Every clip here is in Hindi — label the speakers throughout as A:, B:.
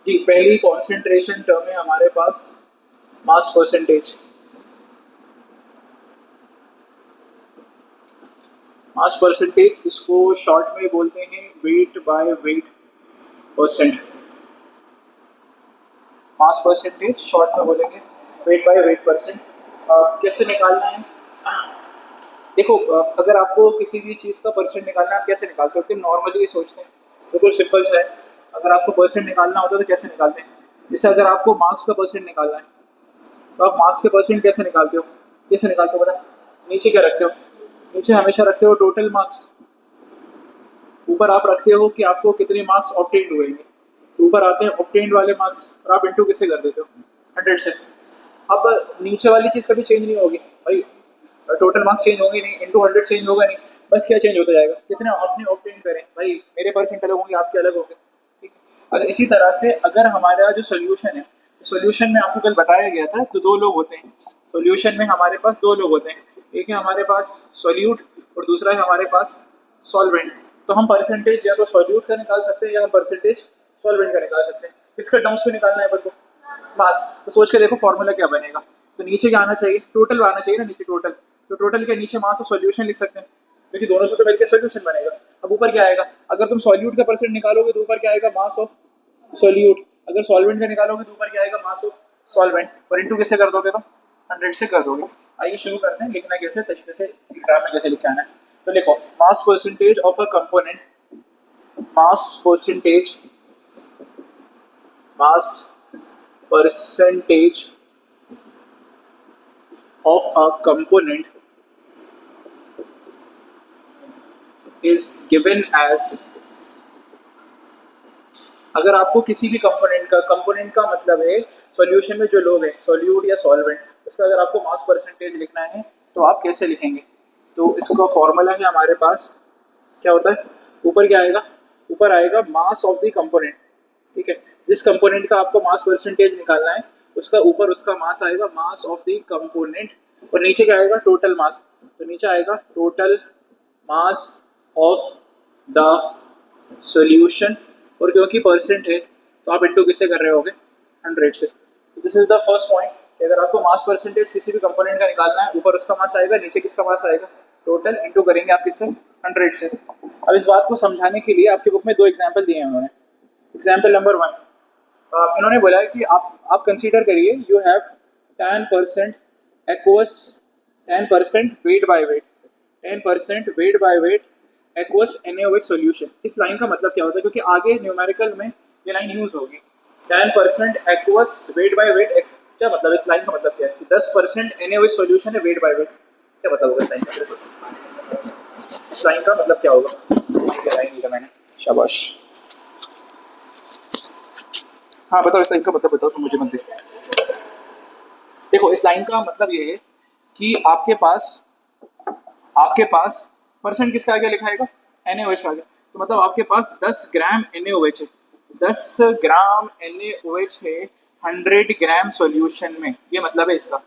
A: जी, पहली कॉन्सेंट्रेशन टर्म है हमारे पास मास परसेंटेज। मास परसेंटेज इसको शॉर्ट में बोलते हैं wait by wait percent. Mass percentage short में बोलेंगे वेट बाय वेट परसेंट। कैसे निकालना है? देखो, अगर आपको किसी भी चीज़ का परसेंट निकालना है, आप कैसे निकालते हो? कि नॉर्मली ये सोचते हैं, बिल्कुल सिंपल सा है। अगर आपको परसेंट निकालना होता है तो कैसे निकालते हैं? जैसे अगर आपको मार्क्स का परसेंट निकालना है तो आप मार्क्स के परसेंट कैसे निकालते हो? कैसे निकालते हो बता? नीचे क्या रखते हो? नीचे हमेशा रखते हो टोटल मार्क्स। ऊपर आप रखते हो कि आपको कितने मार्क्स ऑब्टेन्ड हुए हैं, तो ऊपर आते हैं ऑब्टेन्ड वाले मार्क्स और आप इंटू किससे कर देते हो? 100 से। अब नीचे वाली चीज़ कभी चेंज नहीं होगी भाई, टोटल मार्क्स चेंज होंगे नहीं, इंटू 100 चेंज होगा नहीं। बस क्या चेंज होता जाएगा? कितने आपने ऑब्टेन करें भाई, मेरे परसेंट अलग होंगे, आपके अलग होंगे। ठीक है। अगर इसी तरह से अगर हमारा जो सोल्यूशन है, सोल्यूशन में आपको कल बताया गया था तो दो लोग होते हैं। सोल्यूशन में हमारे पास दो लोग होते हैं, एक है हमारे पास सोल्यूट और दूसरा है हमारे पास सॉल्वेंट। तो हम परसेंटेज या तो सोल्यूट का निकाल सकते हैं या हम परसेंटेज सॉल्वेंट का निकाल सकते हैं। इसका टर्म्स में निकालना है अपन को मास। तो सोच के देखो फॉर्मूला क्या बनेगा। तो नीचे क्या आना चाहिए? टोटल आना चाहिए ना नीचे, टोटल। तो टोटल के नीचे मास और सॉल्यूशन लिख सकते हैं, क्योंकि दोनों से तो मिलकर सॉल्यूशन बनेगा। अब ऊपर क्या आएगा? अगर तुम सॉल्यूट का परसेंट निकालोगे तो ऊपर क्या आएगा? Mass of solute. अगर सॉल्वेंट का निकालोगे तो ऊपर क्या आएगा? Mass of solvent. और इंटू किससे कर दोगे? तुम 100 से कर दोगे। आइए शुरू करते हैं, लिखना कैसे तरीके से एग्जाम में कैसे लिखा है। तो लिखो mass percentage of a component, mass percentage, mass percentage of a component is given as। अगर आपको किसी भी कंपोनेंट का मतलब है सॉल्यूशन में जो लोग हैं, सॉल्यूट या सॉल्वेंट, उसका अगर आपको मास परसेंटेज लिखना है तो आप कैसे लिखेंगे? तो इसका फॉर्मूला है हमारे पास, क्या होता है? ऊपर क्या आएगा? ऊपर आएगा मास ऑफ द कंपोनेंट। ठीक है, जिस कंपोनेंट का आपको मास परसेंटेज निकालना है उसका ऊपर उसका मास आएगा, मास ऑफ द कंपोनेंट। और नीचे क्या आएगा? Total mass. तो नीचे आएगा total mass of the solution. और क्योंकि परसेंट है तो आप इंटू किससे कर रहे होगे? 100 से। This is the first point. अगर आपको मास परसेंटेज किसी भी कंपोनेंट का निकालना है, ऊपर उसका मास आएगा, नीचे किसका मास आएगा? टोटल। इंटू करेंगे आप किससे? 100 से। अब इस बात को समझाने के लिए आपकी बुक में दो एग्जाम्पल दिए हैं उन्होंने। एग्जाम्पल नंबर 1, इन्होंने बोला है कि आप कंसीडर करिए you have 10% aqueous, 10% weight by wait, 10% weight by wait aqueous NaOH solution. इस लाइन का मतलब क्या होता है? क्योंकि आगे न्यूमेरिकल में ये लाइन यूज होगी। 10% एक्वस वेट बाय वेट, क्या मतलब इस लाइन का मतलब क्या है? कि 10% NaOH सॉल्यूशन है वेट बाय वेट। क्या मतलब होगा इस लाइन का? इस लाइन का मतलब क्या होगा? लाइन लिखा मैंने, शाबाश। हाँ बताओ, इस लाइन का मतलब बताओ, तुम मुझे मत देखो। देखो इस लाइन का मतलब ये है कि आपके पास परसेंट किसका आगे लिखाएगा? NaOH का आगे। तो मतलब आपके पास 10 ग्राम NaOH है, 10 ग्राम NaOH है 100 ग्राम सॉल्यूशन में। ये मतलब है इसका।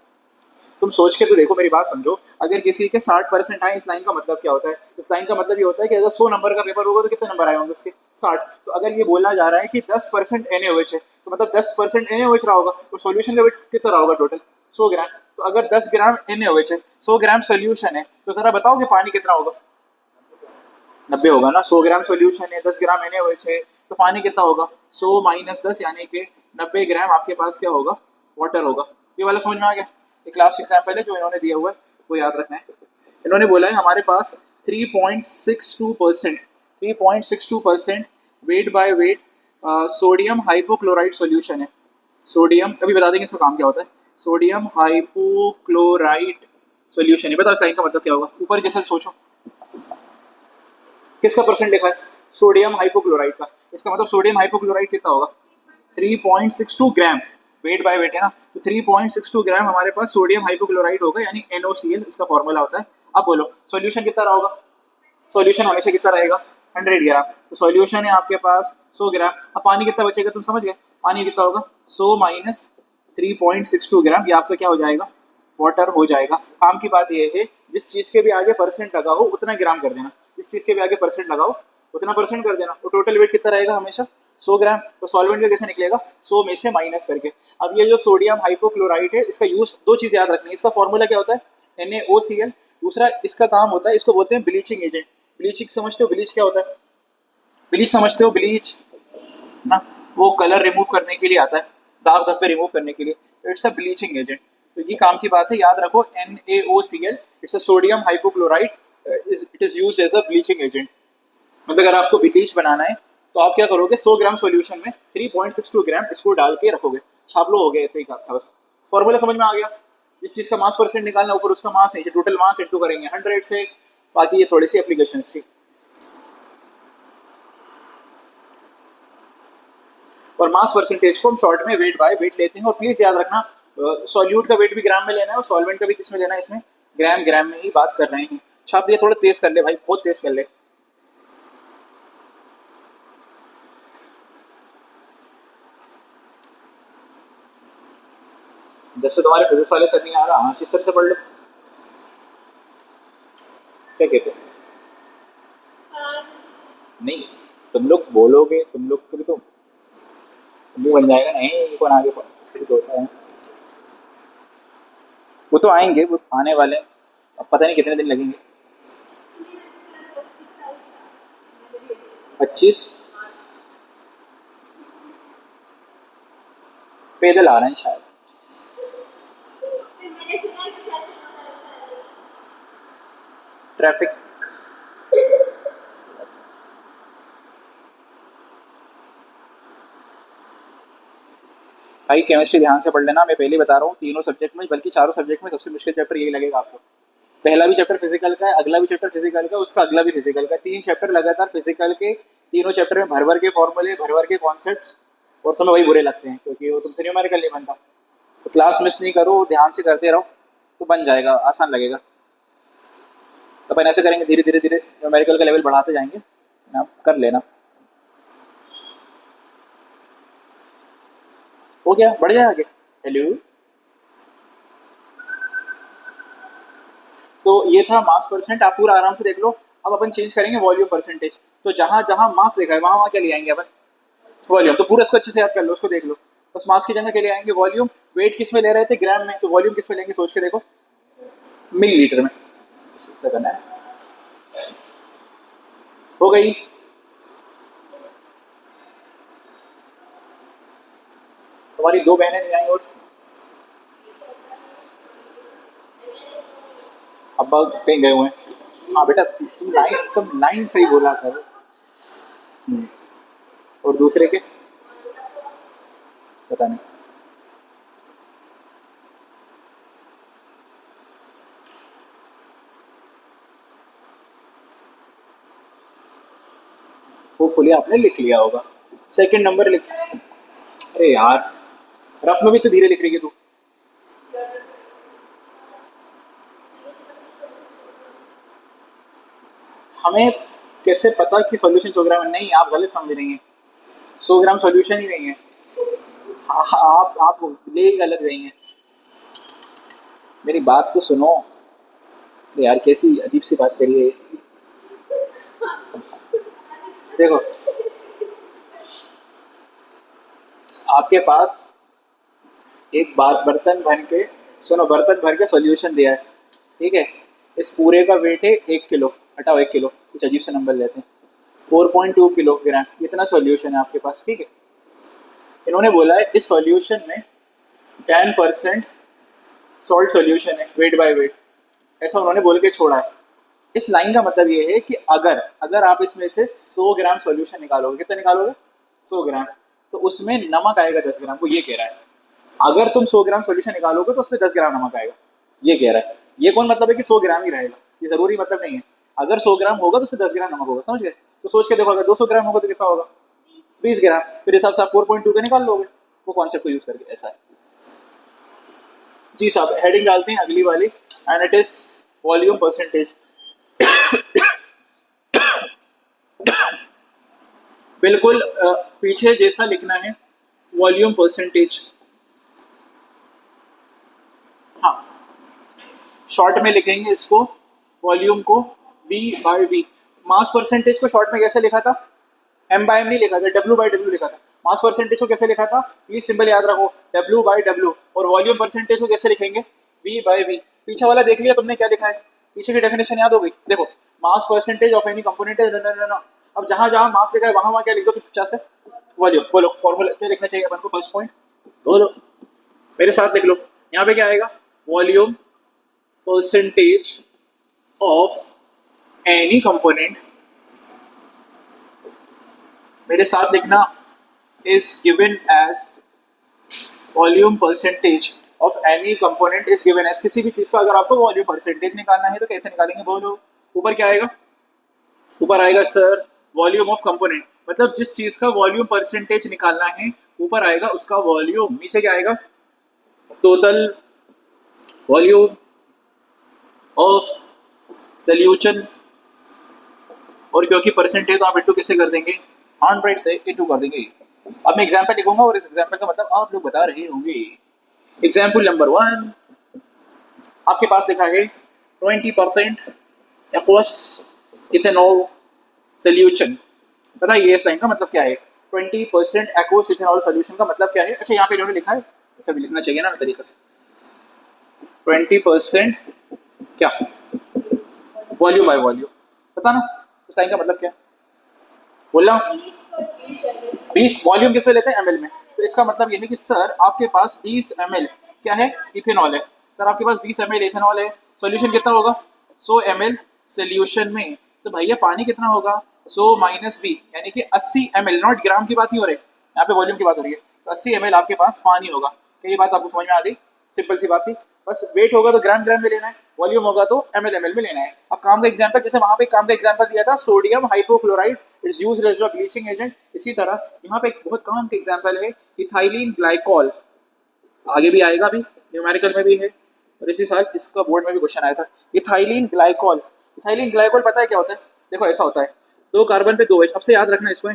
A: तुम सोच के तो देखो, मेरी बात समझो। अगर किसी के 60% आए, इस लाइन का मतलब क्या होता है? इस लाइन का मतलब ये होता है कि अगर 100 नंबर का पेपर होगा तो कितने नंबर आए होंगे उसके? 60। तो अगर ये बोला जा रहा है कि 10% NaOH है तो मतलब 10% NaOH रहा होगा, तो सॉल्यूशन का वेट कितना रहा होगा टोटल? 100 ग्राम। तो अगर 10 ग्राम NaOH है, 100 ग्राम सोल्यूशन है, तो जरा बताओ कि पानी कितना होगा? 90 होगा ना। 100 ग्राम सोल्यूशन है, 10 ग्राम NaOH है, तो पानी कितना होगा? 100 माइनस 10 यानी कि 90 ग्राम आपके पास क्या होगा? वाटर होगा। ये वाला समझ में आ गया? एक लास्ट एग्जाम्पल है जो इन्होंने दिया हुआ है, वो याद रखना है। इन्होंने बोला है हमारे पास 3.62%, 3.62% weight by weight sodium hypochloride solution है। सोडियम, अभी बता देंगे इसका काम क्या होता है। सोडियम हाइपोक्लोराइड सॉल्यूशन है। बताओ इस लाइन का मतलब क्या होगा? ऊपर कैसे सोचो, किसका परसेंट लिखा है? सोडियम हाइपोक्लोराइड का। इसका मतलब सोडियम हाइपोक्लोराइड कितना होगा? 3.62 ग्राम। वेट बाय वेट है ना, तो 3.62 ग्राम हमारे पास सोडियम हाइपोक्लोराइड होगा, यानी NaOCl इसका फॉर्मूला होता है। अब बोलो सॉल्यूशन कितना रहा होगा? सॉल्यूशन हमेशा कितना रहेगा? 100 ग्राम। तो सॉल्यूशन है आपके पास 100 ग्राम। अब पानी कितना बचेगा? तुम समझ गए, पानी कितना होगा? 100 माइनस 3.62 ग्राम, ये आपका क्या हो जाएगा? वाटर हो जाएगा। काम की बात यह है, जिस चीज के भी आगे परसेंट लगा हो उतना ग्राम कर देना, जिस चीज के भी आगे परसेंट लगाओ उतना परसेंट कर देना। तो टोटल वेट कितना रहेगा हमेशा? 100 ग्राम, तो सॉल्वेंट का कैसे निकलेगा, 100 में से माइनस करके। अब ये जो सोडियम हाइपोक्लोराइट है, इसका यूज, दो चीज़ याद रखनी है, इसका फॉर्मूला क्या होता है NaOCl, दूसरा इसका काम होता है, इसको बोलते हैं ब्लीचिंग एजेंट। ब्लीचिंग समझते हो, ब्लीच क्या होता है, ब्लीच समझते हो, ब्लीच ना, वो कलर रिमूव करने के लिए आता है, दाग धब्बे रिमूव करने के लिए, तो इट्स अ ब्लीचिंग एजेंट। तो ये काम की बात है, याद रखो NaOCl, it's a sodium hypochloride, it is used as a bleaching agent. मतलब अगर आपको ब्लीच बनाना है तो आप क्या करोगे, 100 ग्राम सॉल्यूशन में 3.62 ग्राम इसको डाल के रखोगे, छाप लो, हो गया, इतना ही काम था बस। फॉर्मूला समझ में आ गया, जिस चीज का मास परसेंट निकालना, ऊपर उसका मास, नीचे टोटल मास, इंटू करेंगे 100 से। बाकी ये थोड़ी सी एप्लीकेशन थी। और मास परसेंटेज को हम शॉर्ट में वेट बाय वेट लेते हैं। और प्लीज याद रखना, सॉल्यूट का वेट भी ग्राम में लेना है और सॉल्वेंट का भी किस में लेना है, इसमें ग्राम ग्राम में ही बात कर रहे हैं। छाप, ये थोड़ा तेज कर ले भाई, बहुत तेज कर ले। जब से तुम्हारे फिजिक्स वाले सर नहीं आ रहा, आशीष सर से पढ़ लो। क्या कहते हैं, नहीं, तुम लोग बोलोगे, तुम लोग को भी तो मुंह बन जाएगा, नहीं ये कौन आगे होता है। वो तो आएंगे, वो आने वाले हैं, अब पता नहीं कितने दिन लगेंगे। 25 पैदल आ रहे हैं शायद। ट्रैफिक। भाई केमिस्ट्री ध्यान से पढ़ लेना, मैं पहले बता रहा हूँ, तीनों सब्जेक्ट में, बल्कि चारों सब्जेक्ट में सबसे मुश्किल चैप्टर यही लगेगा आपको। पहला भी चैप्टर फिजिकल का है, अगला भी चैप्टर फिजिकल का है, उसका अगला भी फिजिकल का है। 3 चैप्टर लगातार फिजिकल के, तीनों चैप्टर में भर भर के फॉर्मूले, भर भर के कॉन्सेप्ट, और तुम्हें वही बुरे लगते हैं क्योंकि वो तुमसे न्यूमेरिकल नहीं बनता। तो क्लास मिस नहीं करो, ध्यान से करते रहो, तो बन जाएगा, आसान लगेगा। तो अपन ऐसे करेंगे, धीरे धीरे धीरे न्यूमेरिकल का लेवल बढ़ाते जाएंगे ना, कर लेना। हो गया, बढ़ जाए आगे। हेलो। तो ये था मास परसेंट, आप पूरा आराम से देख लो। अब अपन चेंज करेंगे वॉल्यूम परसेंटेज, तो जहां जहां मास लिखा है वहां वहां क्या ले आएंगे अपन, वॉल्यूम। तो पूरा इसको अच्छे से याद कर लो, उसको देख लो। बस मास की जगह के लिए आएंगे वॉल्यूम। वेट किस में ले रहे थे, ग्राम में, तो वॉल्यूम किस में लेंगे, सोच के देखो, मिलीलीटर में। इतना करना है, हो गई। तुम्हारी 2 बहनें नहीं आई, और अब्बा कहीं गए हुए हैं। हाँ बेटा, तुम लाइन सही बोला करो। और दूसरे के पता नहीं। होपफुली आपने लिख लिया होगा, सेकंड नंबर लिख। अरे यार, रफ में भी तो धीरे लिख रही है तू। हमें कैसे पता कि सॉल्यूशन 100 ग्राम है? नहीं, आप गलत समझ रही हैं, 100 ग्राम सॉल्यूशन ही नहीं है। आप ले ही गलत रही हैं, मेरी बात तो सुनो। अरे यार, कैसी अजीब सी बात करिए। देखो, आपके पास एक बार बर्तन भर के, सुनो, बर्तन भर के सॉल्यूशन दिया है, ठीक है। इस पूरे का वेट है 1 किलो, हटाओ 1 किलो, कुछ अजीब से नंबर लेते हैं, 4.2 किलोग्राम, इतना सॉल्यूशन है आपके पास, ठीक है। इन्होंने बोला है इस सॉल्यूशन में 10% सॉल्ट सॉल्यूशन है, वेट बाय वेट, ऐसा उन्होंने बोल के छोड़ा है। इस लाइन का मतलब ये है कि अगर अगर आप इसमें से 100 ग्राम सॉल्यूशन निकालोगे, कितना निकालोगे, 100 ग्राम, तो उसमें नमक आएगा 10 ग्राम, वो ये कह रहा है। अगर तुम 100 ग्राम सॉल्यूशन निकालोगे तो उसमें 10 ग्राम नमक आएगा, ये कह रहा है। ये कौन मतलब है कि 100 ग्राम ही रहेगा, ये जरूरी मतलब नहीं है। अगर 100 ग्राम होगा तो उसमें 10 ग्राम नमक होगा, समझ गए। तो सोच के देखो, अगर 200 ग्राम होगा तो कितना होगा, 20 ग्राम, फिर हिसाब से आप 4.2 का निकाल लोगे, वो कॉन्सेप्ट को यूज करके, ऐसा है। जी साहब, हेडिंग डालते हैं अगली वाली, and it is volume percentage. बिल्कुल पीछे जैसा लिखना है, वॉल्यूम परसेंटेज। हाँ, शॉर्ट में लिखेंगे इसको, वॉल्यूम को V by V। Mass percentage को शॉर्ट में कैसे लिखा था, एम बाय एम नहीं लिखा था, डब्ल्यू बाय डब्ल्यू लिखा था। मास परसेंटेज को कैसे लिखा था, प्लीज सिंबल याद रखो, डब्ल्यू बाय डब्ल्यू। और वॉल्यूम परसेंटेज को कैसे लिखेंगे, वी बाय वी। पीछे वाला देख लिया तुमने क्या लिखा है, पीछे की डेफिनेशन याद हो गई। देखो mass percentage of any component है ना। अब जहां जहां मास लिखा है वहां वहां क्या लिख दो चुपचाप से, वॉल्यूम। बोलो फॉर्मूला क्या लिखना चाहिए अपन को, फर्स्ट पॉइंट बोलो मेरे साथ लिख लो। यहाँ पे क्या आएगा, volume percentage of any component, मेरे साथ लिखना, is given as volume percentage of any component is given as. किसी भी चीज का अगर आपको वॉल्यूम परसेंटेज निकालना है तो कैसे निकालेंगे, बोलो। ऊपर क्या आएगा, ऊपर आएगा सर वॉल्यूम ऑफ कंपोनेंट, मतलब जिस चीज का वॉल्यूम परसेंटेज निकालना है ऊपर आएगा उसका वॉल्यूम, नीचे क्या आएगा, टोटल वॉल्यूम ऑफ सॉल्यूशन। और क्योंकि परसेंटेज तो आप इंटू किससे कर देंगे, 100 से इंटू कर देंगे। अब मैं एग्जाम्पल लिखूंगा और इस एग्जाम्पल का मतलब आप लोग बता रहे होंगे। एग्जाम्पल नंबर 1, आपके पास लिखा है 20% एक्वस इथेनॉल सोल्यूशन। बताइए इस लाइन का मतलब क्या है, 20% एक्वस इथेनॉल सोल्यूशन का मतलब क्या है। अच्छा यहाँ पे इन्होंने लिखा है, ऐसा भी लिखना चाहिए ना तरीके से, 20% क्या, वॉल्यूम बाय वॉल्यूम, पता ना उस लाइन का मतलब क्या बोल रहा हूँ। 20 वॉल्यूम किस में लेते हैं, एमएल में। तो इसका मतलब ये है कि सर आपके पास 20 ml क्या है, इथेनॉल है। सर आपके पास 20 ml इथेनॉल है, सॉल्यूशन कितना होगा 100 ml सोल्यूशन में। तो भैया पानी कितना होगा 100 माइनस बी, यानी कि 80 ml, नॉट ग्राम की बात नहीं हो रही यहाँ पे, वॉल्यूम की बात हो रही है। तो 80 ml आपके पास पानी होगा। क्या ये बात आपको समझ में आ गई, सिंपल सी बात थी। बस वेट होगा तो ग्राम ग्राम में लेना है, वॉल्यूम होगा तो ml ml में लेना है। अब काम का एग्जांपल, जैसे वहां पे काम का एग्जांपल दिया था sodium hypochloride, it's used as a bleaching agent. इसी तरह यहाँ पे एक बहुत काम का एग्जांपल है इथाइलिन ग्लाइकॉल, आगे भी आएगा, भी न्यूमेरिकल में भी है और इसी साल इसका बोर्ड में भी क्वेश्चन आया था। इथाइलिन ग्लाइकॉल, इथाइलिन ग्लाइकॉल पता है क्या होता है, देखो ऐसा होता है 2 कार्बन पे 2 OH, अब से याद रखना इसको,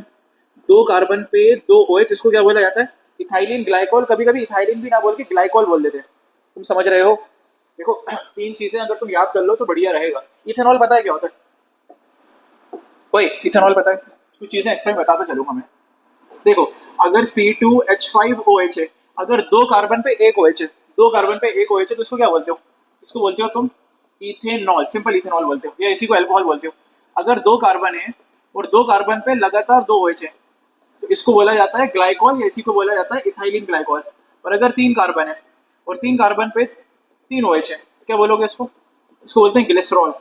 A: 2 कार्बन पे 2 OH, इसको क्या बोला जाता है, इथाइलिन ग्लाइकॉल। कभी कभी इथाइलिन भी ना बोल के ग्लाइकॉल बोल देते हैं, तुम समझ रहे हो। देखो 3 चीजें अगर तुम याद कर लो तो बढ़िया रहेगा। इथेनॉल पता है क्या होता है, कोई इथेनॉल पता है, कुछ चीजें एक्स्ट्रा बताता चलूंगा मैं। देखो अगर C2H5OH है, अगर 2 कार्बन पे 1 OH है, 2 कार्बन पे 1 OH है तो इसको क्या बोलते हो, इसको बोलते हो तुम इथेनॉल, सिंपल इथेनॉल बोलते हो, या इसी को अल्कोहल बोलते हो। अगर 2 कार्बन है और 2 कार्बन पे लगातार 2 OH है तो इसको बोला जाता है ग्लाइकॉल, या इसी को बोला जाता है इथाइलिन ग्लाइकॉल। और अगर 3 कार्बन है और 3 कार्बन पे 3 OH है, क्या बोलोगे इसको, इसको बोलते हैं ग्लिसरॉल।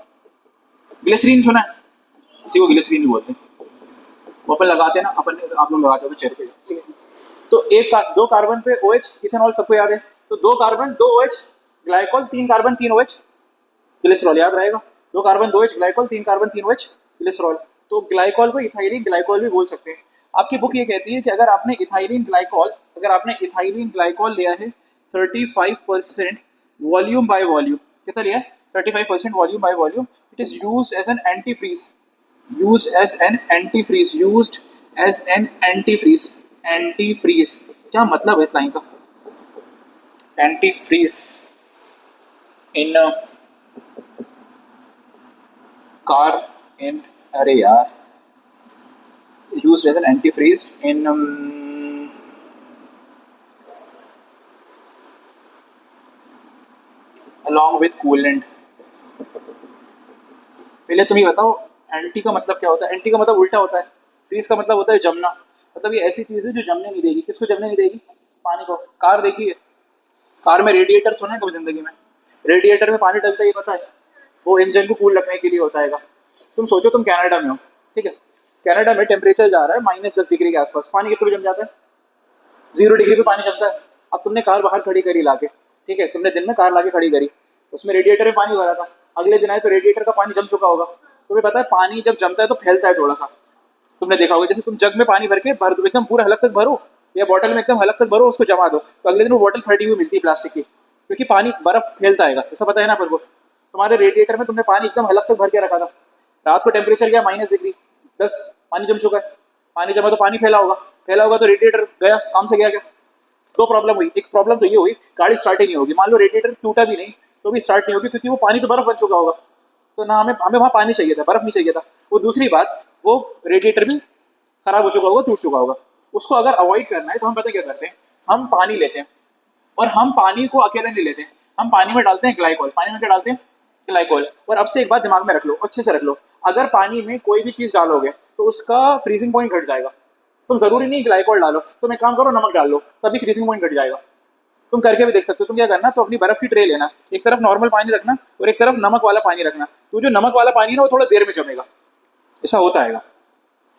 A: ग्लिसरीन सुना है, इसी को ग्लिसरीन ही बोलते हैं, वो अपन लगाते हैं ना, अपन आप लोग लगाते हो चेहरे पे, ठीक है। तो 2 कार्बन पे OH इथेनॉल, सबको याद है। तो 2 carbon 2 OH glycol, 3 carbon 3 OH glycerol, याद रहेगा। 2 carbon 2 OH glycol, 3 carbon 3 OH glycerol. तो ग्लाइकॉल को इथाइलिन ग्लाइकॉल भी बोल सकते हैं। आपकी बुक ये कहती है कि अगर आपने इथाइलिन ग्लाइकॉल लिया है 35% वॉल्यूम बाय वॉल्यूम, कितना लिया है 35% volume by volume, it is used as an antifreeze, used as an antifreeze, used as an antifreeze, antifreeze क्या मतलब है इस लाइन का, antifreeze in car in, अरे यार, used as an antifreeze in along with coolant। पहले तुम ये बताओ एंटी का मतलब क्या होता है, एंटी का मतलब उल्टा होता है, फ्रीज का मतलब होता है जमना। मतलब ये ऐसी चीज है जो जमने नहीं देगी, किसको जमने नहीं देगी, पानी को। कार देखिए, कार में रेडिएटर सुना है कभी जिंदगी में, रेडिएटर में पानी डलता है ये पता है, वो इंजन को कूल रखने के लिए होता है। तुम सोचो तुम कनाडा में हो, ठीक है, कनाडा में टेम्परेचर जा रहा है -10 डिग्री के आसपास, पानी कितने पे जम जाता है, 0 डिग्री पे पानी जमता है। अब तुमने कार बाहर खड़ी करी लाके, ठीक है, तुमने दिन में कार लाके खड़ी करी, उसमें रेडिएटर में पानी भरा था, अगले दिन आए तो रेडिएटर का पानी जम चुका होगा। तुम्हें पता है पानी जब जमता है तो फैलता है थोड़ा सा, तुमने देखा होगा। जैसे तुम जग में पानी भर के एकदम पूरा हलक तक भरो, या बॉटल में एकदम हलक तक भरो, उसको जमा दो, तो अगले दिन वो बॉटल फटी हुई मिलती है प्लास्टिक की, क्योंकि पानी बर्फ फैलता है, ऐसा पता है ना अपन को। तुम्हारे रेडिएटर में तुमने पानी एकदम हलक तक भर के रखा था, रात को टेम्परेचर गया -10, पानी जम चुका है, पानी जमा तो पानी फैला होगा तो रेडिएटर गया, काम से गया क्या। 2 प्रॉब्लम हुई, एक प्रॉब्लम तो ये हुई गाड़ी स्टार्ट ही नहीं होगी, मान लो रेडिएटर टूटा भी नहीं तो भी स्टार्ट नहीं होगी, क्योंकि वो पानी तो बर्फ बन चुका होगा, तो ना हमें वहां पानी चाहिए था, बर्फ नहीं चाहिए था। वो दूसरी बात, वो रेडिएटर भी खराब हो चुका होगा, टूट चुका होगा। उसको अगर अवॉइड करना है तो हम पता क्या करते हैं, हम पानी लेते हैं, और हम पानी को अकेले नहीं लेते, हम पानी में डालते हैं ग्लाइकोल। पानी में क्या डालते हैं? ग्लाइकोल। और अब से एक बात दिमाग में रख लो, अच्छे से रख लो, अगर पानी में कोई भी चीज डालोगे तो उसका फ्रीजिंग पॉइंट घट जाएगा। तुम जरूरी नहीं ग्लाइकोल डालो, तुम एक काम करो, नमक डाल लो, तभी फ्रीजिंग पॉइंट घट जाएगा। तुम करके भी देख सकते हो। तुम क्या करना, तो अपनी बर्फ की ट्रे लेना, एक तरफ नॉर्मल पानी रखना और एक तरफ नमक वाला पानी रखना, तो जो नमक वाला पानी है ना वो थोड़ा देर में जमेगा। ऐसा होता है।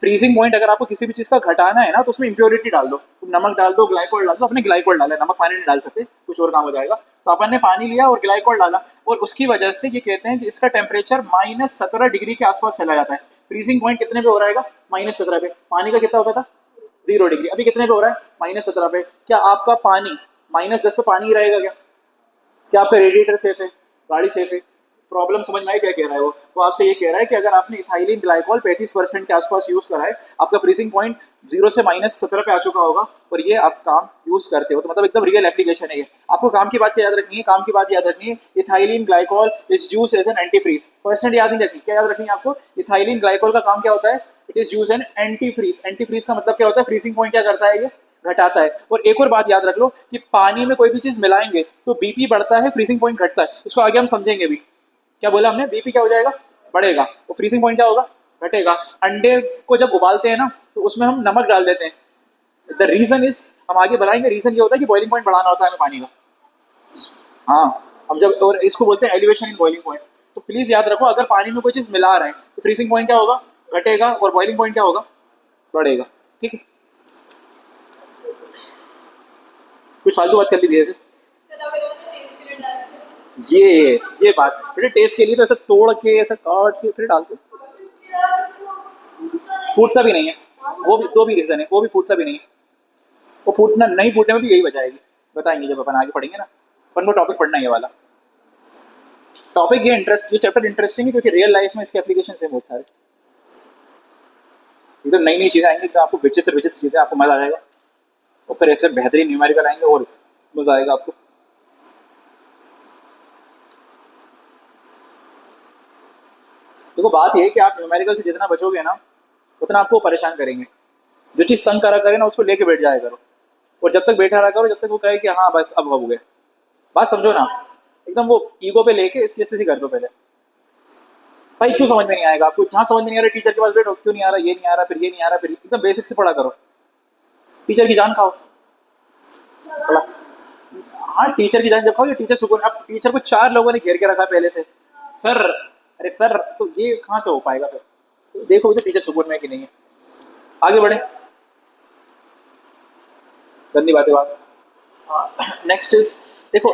A: फ्रीजिंग पॉइंट अगर आपको किसी भी चीज का घटाना है ना तो उसमें इम्प्योरिटी डाल दो, तुम नमक डाल दो, ग्लाइकोल डाल दो। अपने ग्लाइकोल डाला, नमक पानी नहीं डाल सकते, कुछ और काम हो जाएगा। तो अपन ने पानी लिया और ग्लाइकोल डाला, और उसकी वजह से ये कहते हैं कि इसका टेम्परेचर -17 डिग्री के आसपास चला जाता है। फ्रीजिंग पॉइंट कितने पे हो रहा है? -17 पे। पानी का कितना होता था? 0 डिग्री। अभी कितने पे हो रहा है? -17 पे। क्या आपका पानी -10 पे पानी ही रहेगा क्या? क्या आपका रेडिएटर सेफ है? गाड़ी सेफ है? प्रॉब्लम समझ में आई क्या कह रहा है वो आपसे ये कह रहा है कि अगर आपने इथाइलिन ग्लाइकोल 35% के आसपास यूज करा है, आपका फ्रीजिंग पॉइंट 0 से -17 पे आ चुका होगा, और ये आप काम यूज करते हो, तो मतलब एकदम रियल एप्लीकेशन है ये। आपको काम की बात क्या याद रखनी है? काम की बात याद रखनी है, ethylene glycol is use as an anti freeze. Percent याद नहीं रखनी, क्या याद रखनी है आपको? इथाइलिन ग्लाइकोल का काम क्या होता है? It is use an anti freeze. Anti freeze का मतलब क्या होता है? फ्रीजिंग पॉइंट क्या करता है? ये घटाता है। और एक और बात याद रख लो कि पानी में कोई भी चीज मिलाएंगे तो बीपी बढ़ता है, फ्रीजिंग पॉइंट घटता है। इसको आगे हम समझेंगे भी। क्या बोला हमने? बीपी क्या हो जाएगा? बढ़ेगा। और फ्रीजिंग पॉइंट क्या होगा? घटेगा। अंडे को जब उबालते हैं ना तो उसमें हम नमक डाल देते हैं। द रीजन इज, हम आगे बढ़ाएंगे, रीजन ये होता है कि बॉइलिंग पॉइंट बढ़ाना होता है हमें पानी का। हाँ, हम जब, और इसको बोलते हैं एलिवेशन इन बॉइलिंग पॉइंट। तो प्लीज याद रखो, अगर पानी में कोई चीज मिला रहे हैं तो फ्रीजिंग पॉइंट क्या होगा? घटेगा। और बॉइलिंग पॉइंट क्या होगा? बढ़ेगा। ठीक है, कुछ फालतू बात कर ली धीरे से। ये बात बेटे, टेस्ट के लिए तो ऐसा तोड़ के, ऐसा काट के फिर डालते, फूटता भी नहीं है। वो भी दो भी रीजन है, वो भी फूटता भी नहीं है। वो फूटना नहीं, फूटने में भी यही वजह आएगी, बताएंगे जब अपन आगे पढ़ेंगे ना। अपन को टॉपिक पढ़ना है ये वाला टॉपिक। ये इंटरेस्ट, ये चैप्टर इंटरेस्टिंग है क्योंकि रियल लाइफ में इसके एप्लीकेशन है बहुत सारे। एकदम नई नई चीजें आएंगी तो आपको विचित्र विचित्र चीजें, आपको मजा आ जाएगा। और फिर ऐसे बेहतरीन न्यूमेरिकल आएंगे और मजा आएगा आपको। देखो बात ये है कि आप न्यूमेरिकल से जितना बचोगे ना उतना आपको परेशान करेंगे। जो चीज तंग करा करे ना उसको लेके बैठ जाया करो, और जब तक बैठा रहा करो जब तक वो कहे कि हाँ बस अब हो गए। बात समझो ना, एकदम वो ईगो पे लेके इसकी स्थिति कर दो पहले। भाई क्यों समझ में नहीं आएगा आपको? जहाँ समझ में नहीं आ रहा टीचर के पास बैठो, क्यों नहीं आ रहा, ये नहीं आ रहा, फिर ये नहीं आ रहा, फिर एकदम बेसिक से पढ़ा करो। टीचर की जान खाओ पढ़ा। हाँ, टीचर की जान जब खाओ, ये टीचर सुकून। अब टीचर को 4 लोगों ने घेर के रखा पहले से, सर, अरे सर, तो ये कहाँ से हो पाएगा फिर? तो देखो तो टीचर सुकून में कि नहीं है। आगे बढ़े, गंदी बातें बात। नेक्स्ट इज, देखो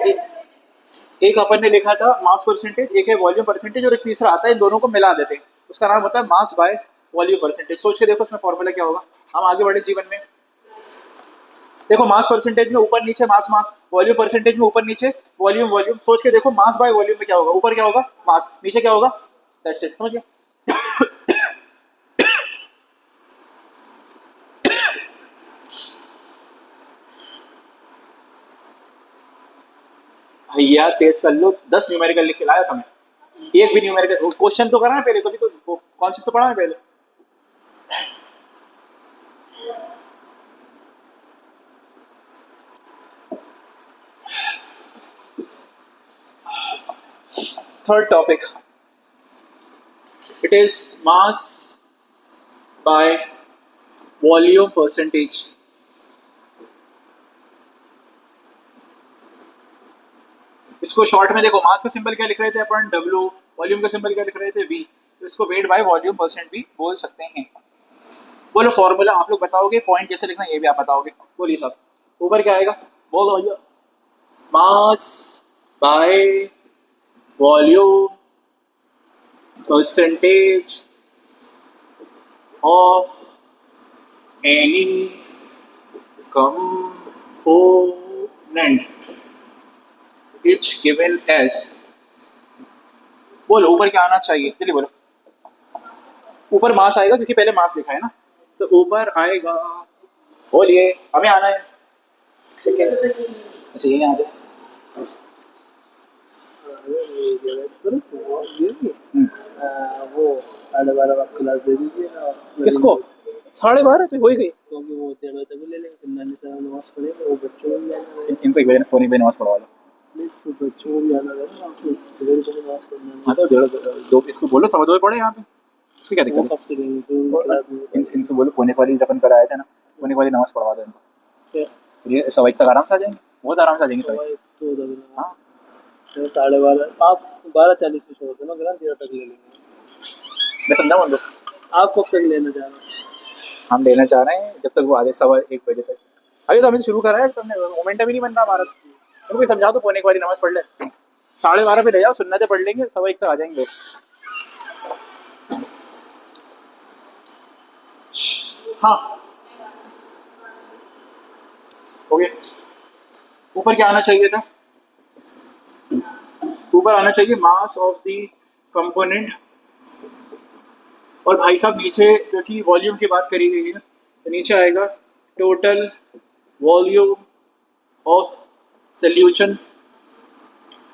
A: एक अपन ने लिखा था मास परसेंटेज, एक है वॉल्यूम परसेंटेज, और एक तीसरा आता है, इन दोनों को मिला देते हैं, उसका नाम होता है मास बाय वॉल्यूम परसेंटेज। सोच के देखो उसमें फॉर्मूला क्या होगा। हम आगे बढ़े जीवन में। देखो मास परसेंटेज में ऊपर नीचे मास मास, वॉल्यूम परसेंटेज में ऊपर नीचे वॉल्यूम वॉल्यूम। सोच के देखो मास बाय वॉल्यूम में क्या होगा? ऊपर क्या होगा? मास, नीचे क्या होगा? दैट्स इट, समझ गए? भैया तेज कर लो, 10 न्यूमेरिकल लिख के लाया था मैं। एक भी न्यूमेरिकल क्वेश्चन तो करा ना पहले, तभी तो कॉन्सेप्ट तो पढ़ा ना पहले। Third topic, it is mass by volume percentage। इसको शॉर्ट में देखो, मास का सिंबल क्या लिख रहे थे अपन? W। वॉल्यूम का सिंबल क्या लिख रहे थे? V। तो इसको वेट बाय वॉल्यूम परसेंट भी बोल सकते हैं। बोलो फॉर्मूला, आप लोग बताओगे, पॉइंट कैसे लिखना ये भी आप बताओगे। बोलिए साहब, ऊपर क्या आएगा? बोलो भैया। Mass by volume percentage of any component which given as। बोलो ऊपर क्या आना चाहिए, चलिए बोलो। ऊपर मास आएगा क्योंकि पहले मास लिखा है ना, तो ऊपर आएगा, बोलिए, हमें आना है। सेकेंड, अच्छा यही आ जाए।
B: वो 12:30 क्लास दे दीजिए ना।
A: किसको? 12:30 तो हो ही गई।
B: क्योंकि वो 1:30 बजे भी ले लेंगे, फिर नानी तरह नमाज पढ़ेंगे, वो बच्चों को भी जाना है।
A: इनको 1 बजे पौने 1 बजे नमाज पढ़वा लो।
B: नहीं तो बच्चों को भी जाना है ना, सुबह को नमाज पढ़ना
A: हाँ
B: है।
A: तो 2 इसको बोलो 2:15 पढ़े यहाँ पे, इसकी क्या
B: वो
A: दिक्कत
B: कब से लेंगे, तो
A: है।
B: क्लास में
A: इनसे बोलो पौने वाली जब अपन कराए थे ना, पौने वाली नमाज पढ़वा दो इनको,
B: क्या
A: ये 1:15 तक आराम से आ जाएंगे, बहुत आराम से आ जाएंगे 1:15।
B: तो दस लगा,
A: हाँ
B: तो 12:30 आप 12:40 में छोड़ दो ना, ग्राम 13 तक ले लेंगे।
A: मैं समझा मान लो,
B: आप कब तक लेना चाह रहे हो?
A: हम लेना चाह रहे हैं जब तक वो आ जाए 1:15 बजे तक। अभी तो हमने शुरू करा है, तुमने मोमेंटम ही नहीं बन रहा हमारा। तुमको समझा दो पौने वाली नमाज पढ़ ले, 12:30 पे ले जाओ, सुन्नतें पढ़ लेंगे, 1:15 तक आ जाएंगे। हाँ हो गया। ऊपर क्या आना चाहिए था, ऊपर आना चाहिए मास ऑफ द कंपोनेंट, और भाई साहब नीचे क्योंकि वॉल्यूम की बात करी गई है तो नीचे आएगा टोटल वॉल्यूम ऑफ सोल्यूशन,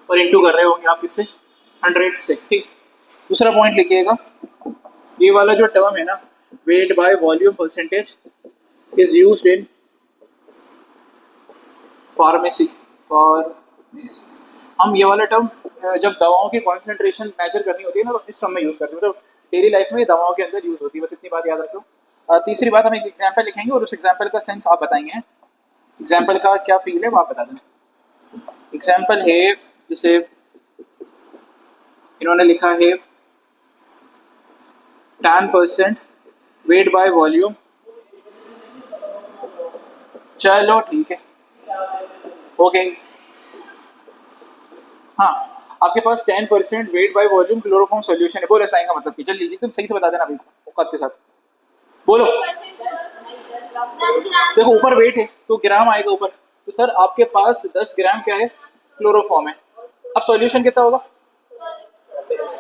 A: और इंटू कर रहे होंगे आप किससे, 100 से। ठीक, दूसरा पॉइंट लिखिएगा, ये वाला जो टर्म है ना, weight by volume percentage is used in pharmacy. Pharmacy हम ये वाला टर्म जब दवाओं की कॉन्सेंट्रेशन मेजर करनी होती है ना, तो इस टर्म में यूज करते हैं, मतलब डेली लाइफ में ये दवाओं के अंदर यूज होती है, बस इतनी बात याद रखो। तीसरी बात, हम एक एग्जाम्पल लिखेंगे और उस एग्जाम्पल का सेंस आप बताएंगे, एग्जाम्पल का क्या फील है वो आप बता दें। एग्जाम्पल है जैसे इन्होंने लिखा है 10% वेट बाय वॉल्यूम, चलो ठीक है ओके। हाँ, आपके पास 10% weight by volume chloroform solution है, बोलो साइन का मतलब कि जल्दी एकदम सही से बता देना अभी औकात के साथ बोलो। देखो ऊपर वेट है तो ग्राम आएगा ऊपर, तो सर आपके पास 10 ग्राम क्या है, क्लोरोफॉर्म है। अब सॉल्यूशन कितना होगा,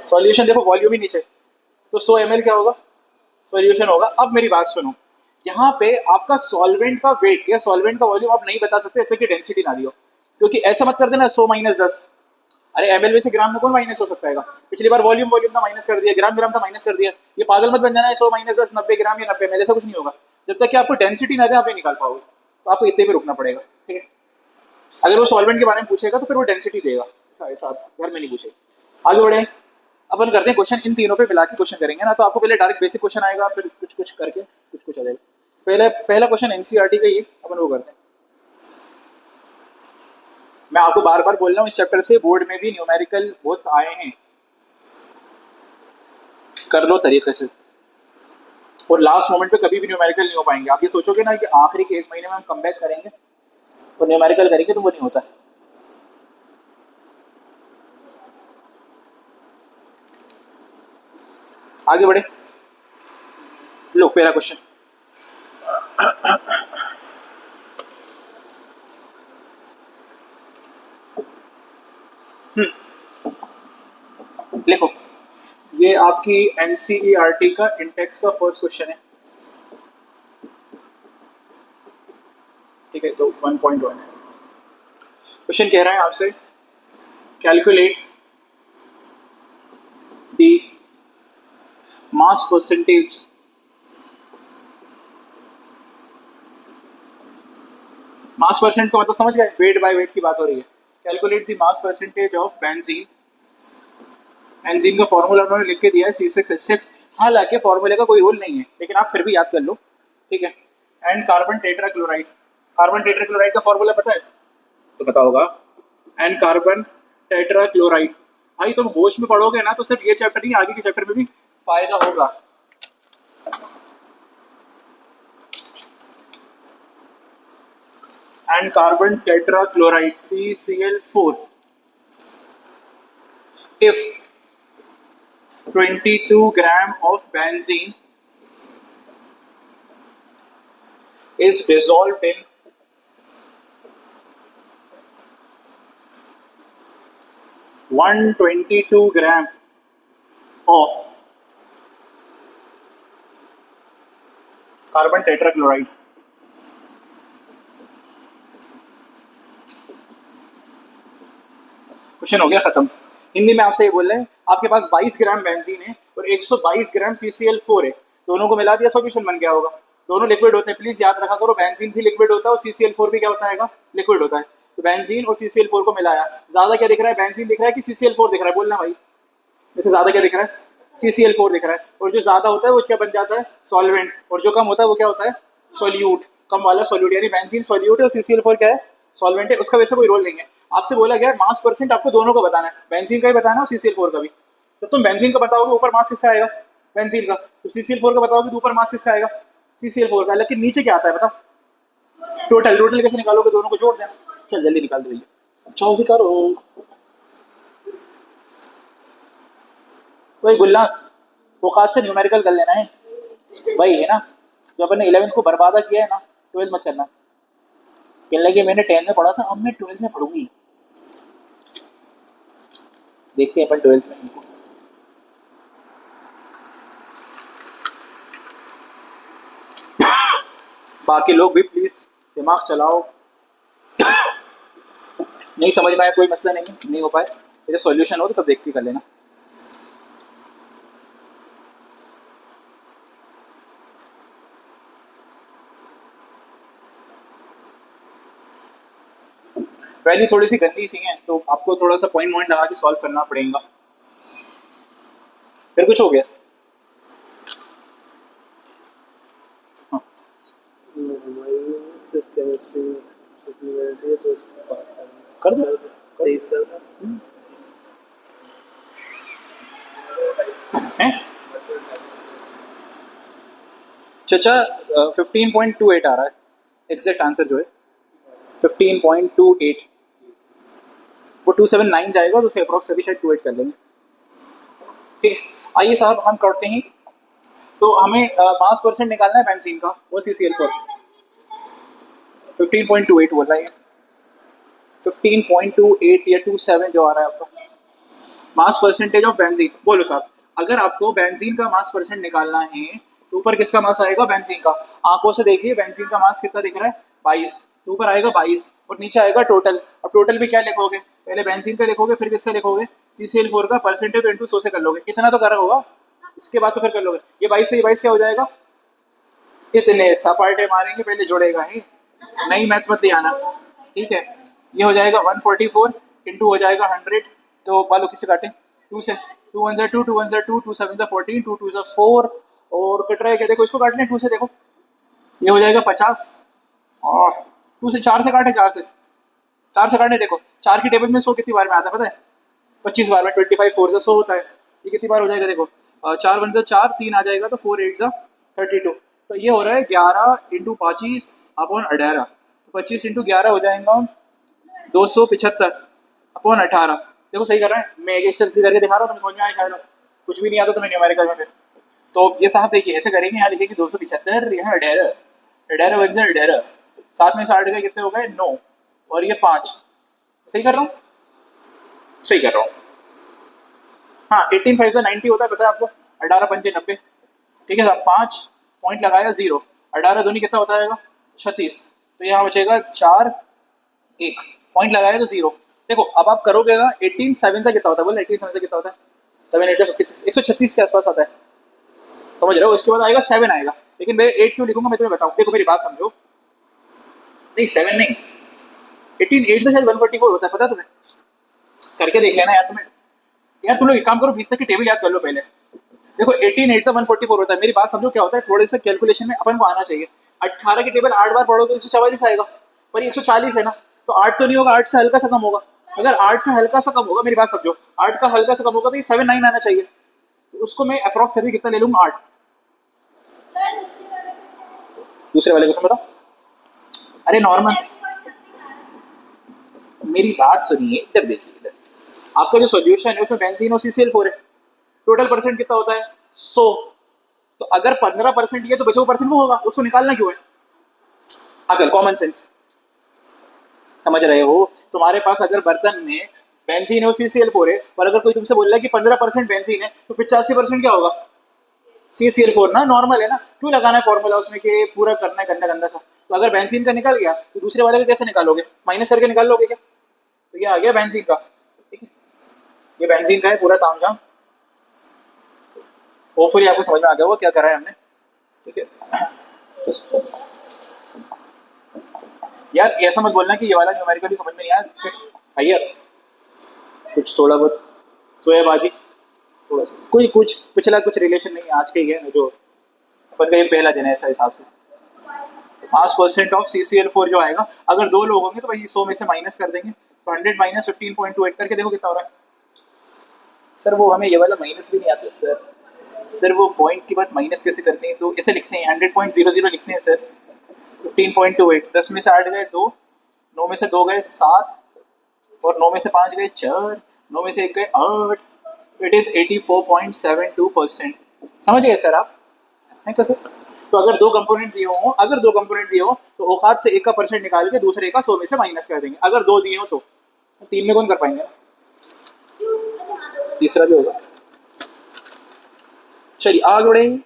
A: सॉल्यूशन देखो वॉल्यूम ही नीचे, तो 100 ml क्या होगा सॉल्यूशन होगा। अब मेरी बात सुनो, यहाँ पे आपका सॉल्वेंट का वेट या सॉल्वेंट का वॉल्यूम आप नहीं बता सकते जब तक कि डेंसिटी ना दियो, क्योंकि ऐसा मत कर देना 100 - 10, अरे एमएल में से ग्राम में कौन माइनस हो सकता है। पिछली बार वॉल्यूम वॉल्यूम का माइनस कर दिया, ग्राम ग्राम का माइनस कर दिया, ये पागल मत बन जाना है 100 - 10 90 ग्राम या 90 ml, ऐसा कुछ नहीं होगा। जब तक कि आपको डेंसिटी ना दे आप नहीं निकाल पाओगे, तो आपको इतने पे रुकना पड़ेगा। ठीक है, अगर वो सॉल्वेंट के बारे में पूछेगा तो फिर वो डेंसिटी देगा, ऐसा घर में नहीं पूछेगा। आगे बढ़े, अपन करते हैं क्वेश्चन, इन तीनों पे मिला के क्वेश्चन करेंगे ना, तो आपको पहले डायरेक्ट बेसिक क्वेश्चन आएगा, फिर कुछ कुछ करके कुछ कुछ आ जाएगा। पहला क्वेश्चन एनसीईआरटी का ही है, अपन वो करते हैं। मैं आपको बार बार बोल रहा हूँ, इस चैप्टर से बोर्ड में भी न्यूमेरिकल बहुत आए हैं, कर लो तरीके से, और लास्ट मोमेंट पे कभी भी न्यूमेरिकल नहीं हो पाएंगे। आप ये सोचोगे ना कि आखिरी के 1 महीने में हम कम बैक करेंगे तो न्यूमेरिकल करेंगे, तो वो नहीं होता। आगे बढ़े, लो पहला क्वेश्चन, लिखो, ये आपकी एनसीईआरटी का इंटेक्स का फर्स्ट क्वेश्चन है। ठीक है, तो 1.1 है। क्वेश्चन कह रहा है आपसे calculate the mass percentage mass percent का मतलब समझ गए, वेट बाय वेट की बात हो रही है। Calculate the mass percentage of benzene, benzene का फॉर्मूला उन्होंने लिख के दिया है C6H6, हालांकि फॉर्मूले का कोई रोल नहीं है, लेकिन आप फिर भी याद कर लो। ठीक है, and carbon tetrachloride, carbon tetrachloride का फॉर्मूला पता है तो पता होगा, एंड कार्बन टेट्राक्लोराइड। भाई तुम होश में पढ़ोगे ना तो सिर्फ ये चैप्टर नहीं, आगे के चैप्टर में भी फायदा होगा। And carbon tetrachloride CCl4, if 22 gram of benzene is dissolved in 122 gram of carbon tetrachloride, question हो गया खत्म। हिंदी में आपसे ये बोल रहे हैं आपके पास 22 ग्राम बेंजीन है और 122 ग्राम CCl4 है, दोनों को मिला दिया, सॉल्यूशन बन गया होगा। दोनों लिक्विड होते हैं, प्लीज याद रखा करो, बेंजीन भी लिक्विड होता है और CCl4 भी क्या होता है, लिक्विड होता है। तो बेंजीन और CCl4 को मिलाया, ज्यादा क्या दिख रहा है, बेंजीन दिख रहा है कि CCl4 दिख रहा है, बोलना भाई। जैसे ज्यादा क्या दिख रहा है, CCl4 दिख रहा है, और जो ज्यादा होता है वो क्या बन जाता है, सॉल्वेंट, और जो कम होता है वो क्या होता है, सोल्यूट, कम वाला सोल्यूट। यानी बेंजीन सोल्यूट है और CCl4 क्या है, सॉल्वेंट है। उसका वैसे कोई रोल नहीं है। आपसे बोला गया मास परसेंट आपको दोनों को बताना है, बेंजीन का भी बताना और CCl4 का भी। तो तुम बेंजीन का बताओगे ऊपर मास किसका आएगा, बेंजीन का। तो CCl4 का बताओगे तो ऊपर मास किसका आएगा, CCl4 का। लेकिन नीचे क्या आता है बताओ, टोटल। टोटल कैसे निकालोगे, दोनों को जोड़ देना। चल जल्दी निकाल दो भैया, जल्दी करो। वही गुल्लास, औकात से न्यूमेरिकल कर लेना है, वही है ना जो अपन ने 11th को बर्बादा किया है ना, 12th मत करना। कहने लगे मैंने 10th में पढ़ा था, अब मैं 12th में पढ़ूंगी। देखते हैं अपन 12th में। बाकी लोग भी प्लीज दिमाग चलाओ। नहीं समझ में आया कोई मसला नहीं है, नहीं हो पाए जब सॉल्यूशन हो तो तब देख के कर लेना। वैल्यू थोड़ी सी गंदी सी है, तो आपको थोड़ा सा पॉइंट पॉइंट लगा के सॉल्व करना पड़ेगा। फिर कुछ हो गया, हाँ।
B: हमारी सिर्फ केमिस्ट्री सप्लीमेंट्री है, तो उसको पास
A: कर दो,
B: 23 कर दो।
A: हैं चाचा 15.28 आ रहा है एग्जैक्ट आंसर जो है 15.28। वो 279 जाएगा तो फिर अप्रॉक्स अभी शायद 28 कर लेंगे। ठीक है, आइए साहब हम करते हैं। तो हमें मास परसेंट निकालना है बेंजीन का, वो CCl4 15.28 बोल रहा है, 15.28 या 27 जो आ रहा है आपका मास परसेंटेज ऑफ बेंजीन। बोलो साहब, अगर आपको बेंजीन का मास परसेंट निकालना है तो ऊपर किसका मास आएगा, बेंजीन का। आंखों से देखिए बेंजीन का मास कितना दिख रहा है, 22, तो ऊपर आएगा 22 और नीचे आएगा टोटल। अब टोटल में क्या लिखोगे, पहले बेंजीन का लिखोगे फिर किसका लिखोगे, CCl4 का परसेंटेज तो इंटू 100 से कर लोगे, इतना तो करा होगा, इसके बाद तो फिर कर लोगे। ये 22 से ये 22 क्या हो जाएगा, इतने सपाटे मारेंगे पहले जुड़ेगा ही, नई मैथ्स मत ले आना। ठीक है, ये हो जाएगा 144 इंटू हो जाएगा 100, तो वालों किससे काटे, 2 से, 2 1 2, 2 1 2, 2 7 14, 2 2 4, और कट रहा है क्या, देखो इसको काटने 2 से, देखो ये हो जाएगा 50, और 2 से 4 से काटे, 4 से काटने, देखो 4 की टेबल में 100 कितनी बार में आता है पता है, 25 बार में, 25 4 से 100 होता है। ये कितनी बार हो जाएगा, देखो 4 1 4, 3 आ जाएगा तो 4 8 32, तो ये हो रहा है 11 इंटू 25 अपॉन 18, 25 इंटू 11 हो जाएगा 275 अपॉन 18। देखो सही कर रहा है, मैं एक एक्सरसाइज करके दिखा रहा हूँ, तुम्हें समझ में आया शायद, कुछ भी नहीं आता तुम्हें न्यूमेरिकल में। फिर तो ये साहब देखिए ऐसे करेंगे, यहाँ लिखेंगे 275, यहाँ 18, 18 1 18, साथ में 60 के कितने हो गए 9, और ये 5। सही कर रहा हूँ, सही कर रहा हूँ। हाँ 18 5 90 होता है पता है आपको, 18 5 90। ठीक है साहब, 5 पॉइंट लगाया 0, 18 दूनी कितना होता है 36, तो यहाँ बचेगा 4 1, पॉइंट लगाया तो 0। देखो अब आप करोगे ना, 18 7 से कितना होता है, बोले 18 7 से कितना होता है, 7 8 56, 136 के आसपास आता है, समझ रहे हो। इसके बाद आएगा 7 आएगा, लेकिन मैं 8 क्यों लिखूंगा मैं तुम्हें बताऊँ, देखो मेरी बात समझो। नहीं 7 नहीं, 18 8 से शायद 144 होता है, पता है तुम्हें, करके देख लेना यार तुम्हें। यार तुम लोग एक काम करो, 20 तक की टेबल याद कर लो पहले। देखो 18 8 से 144 होता है, मेरी बात समझो क्या होता है, थोड़े से कैलकुलेशन में अपन को आना चाहिए। 18 की टेबल 8 बार पढ़ो तो 144 आएगा, पर 140 है ना, तो 8 तो नहीं होगा, 8 से हल्का सा कम होगा। अगर 8 से हल्का सा कम होगा, मेरी बात समझो, 8 का हल्का सा कम होगा तो ये 7 9 आना चाहिए, तो उसको मैं अप्रॉक्स अभी कितना ले लूंगा 8। दूसरे वाले को तुम बताओ, अरे नॉर्मल, मेरी बात सुनिए, इधर देखिए, इधर आपका जो सॉल्यूशन है उसमें बेंजीन और CCl4 है, टोटल परसेंट कितना होता है 100, तो अगर 15% ये तो बचा हुआ परसेंट वो होगा, उसको निकालना क्यों है, अगर कॉमन सेंस, समझ रहे हो। तुम्हारे पास अगर बर्तन में बेंजीन है और CCl4 है, पर अगर कोई तुमसे बोल रहा है कि 15% बेंजीन है तो 85% क्या होगा, CCl4 ना, नॉर्मल है ना, क्यों लगाना है फॉर्मूला उसमें कि पूरा करना है गंदा गंदा सा। तो अगर बेंजीन का निकल गया तो दूसरे वाले का कैसे निकालोगे, माइनस करके निकाल लोगे क्या, तो ये आ गया बेंजीन का। ठीक है, ये बेंजीन का है पूरा तामझाम, होपफुली आपको समझ में आ गया वो क्या करा है हमने। ठीक है। तो यार ऐसा मत बोलना कि ये वाला न्यूमेरिकल भी समझ में नहीं आया भैया, कुछ थोड़ा बहुत सोयाबाजी, थोड़ा सा कोई कुछ पिछला कुछ रिलेशन नहीं है, आज के ही है ना जो अपन का ये पहला दिन है ऐसा हिसाब से। मास परसेंट ऑफ CCl4 जो आएगा, अगर दो लोग होंगे तो वही 100 में से माइनस कर देंगे, तो 100 माइनस 15.28 करके देखो कितना हो रहा है। सर वो हमें ये वाला माइनस भी नहीं आता सर वो पॉइंट की बात माइनस कैसे करते हैं, तो ऐसे लिखते हैं 100.00 लिखते हैं सर। 15.28, 10 में से 8 गए 2, 9 में से 2 गए 7, और 9 में से 5 गए 4, 9 में से 1 गए 8, तो इट इज 84.72%। समझ गए सर आप, है क्या सर? तो अगर दो कंपोनेंट दिए हो तो औकात से एक का परसेंट निकाल के दूसरे का 100 में से माइनस कर देंगे। अगर दो दिए हो तो 3 में कौन कर पाएंगे, तीसरा भी होगा। चलिए आगे बढ़ेंगे।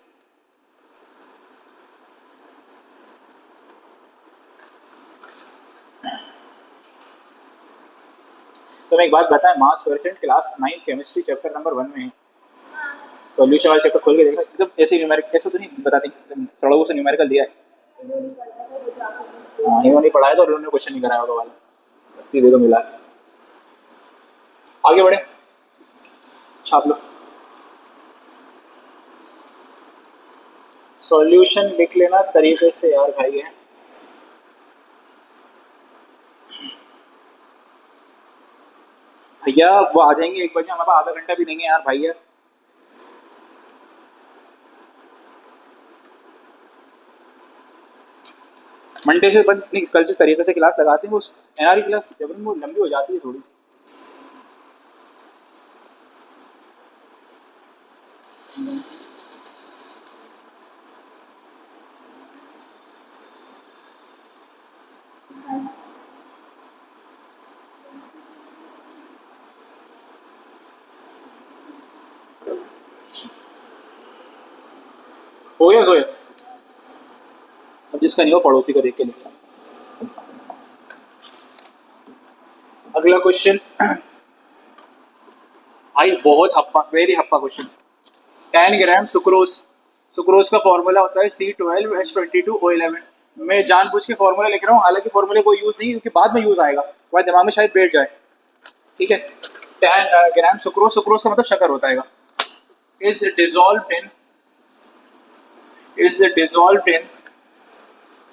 A: तो मैं एक बात बताएं, मास percent class 9 chemistry chapter number 1 में है। सॉल्यूशन वाला चैप्टर खोल के देखना, एकदम ऐसे न्यूमेरिकल ऐसा तो नहीं बताते, एकदम सड़कों से न्यूमेरिकल दिया है। हाँ इन्होंने पढ़ाया तो उन्होंने क्वेश्चन नहीं कराया होगा वाला, दे दो मिला के। आगे बढ़े, छाप लो। सॉल्यूशन लिख लेना तरीके से यार भाई है। भैया वो आ जाएंगे 1 बजे, हमारे पास आधा घंटा भी नहीं है यार भैया। मंडे से बंद नहीं, कल से तरीके से क्लास लगाते हैं। वो NRE क्लास जब वो लंबी हो जाती है थोड़ी सी। हो गया सोया, अब जिसका नहीं हो पड़ोसी को देख के लिखा। अगला क्वेश्चन भाई बहुत हप्पा, वेरी हप्पा क्वेश्चन। 10 ग्राम सुक्रोज, सुक्रोज का फॉर्मूला होता है C12H22O11। मैं जानबूझ के फॉर्मूला लिख रहा हूँ, हालांकि फॉर्मूले को यूज नहीं, क्योंकि बाद में यूज आएगा, वह दिमाग में शायद बैठ जाए। ठीक है, 10 ग्राम सुक्रोज, सुक्रोज का मतलब शक्कर होता है, इज डिजॉल्व्ड इन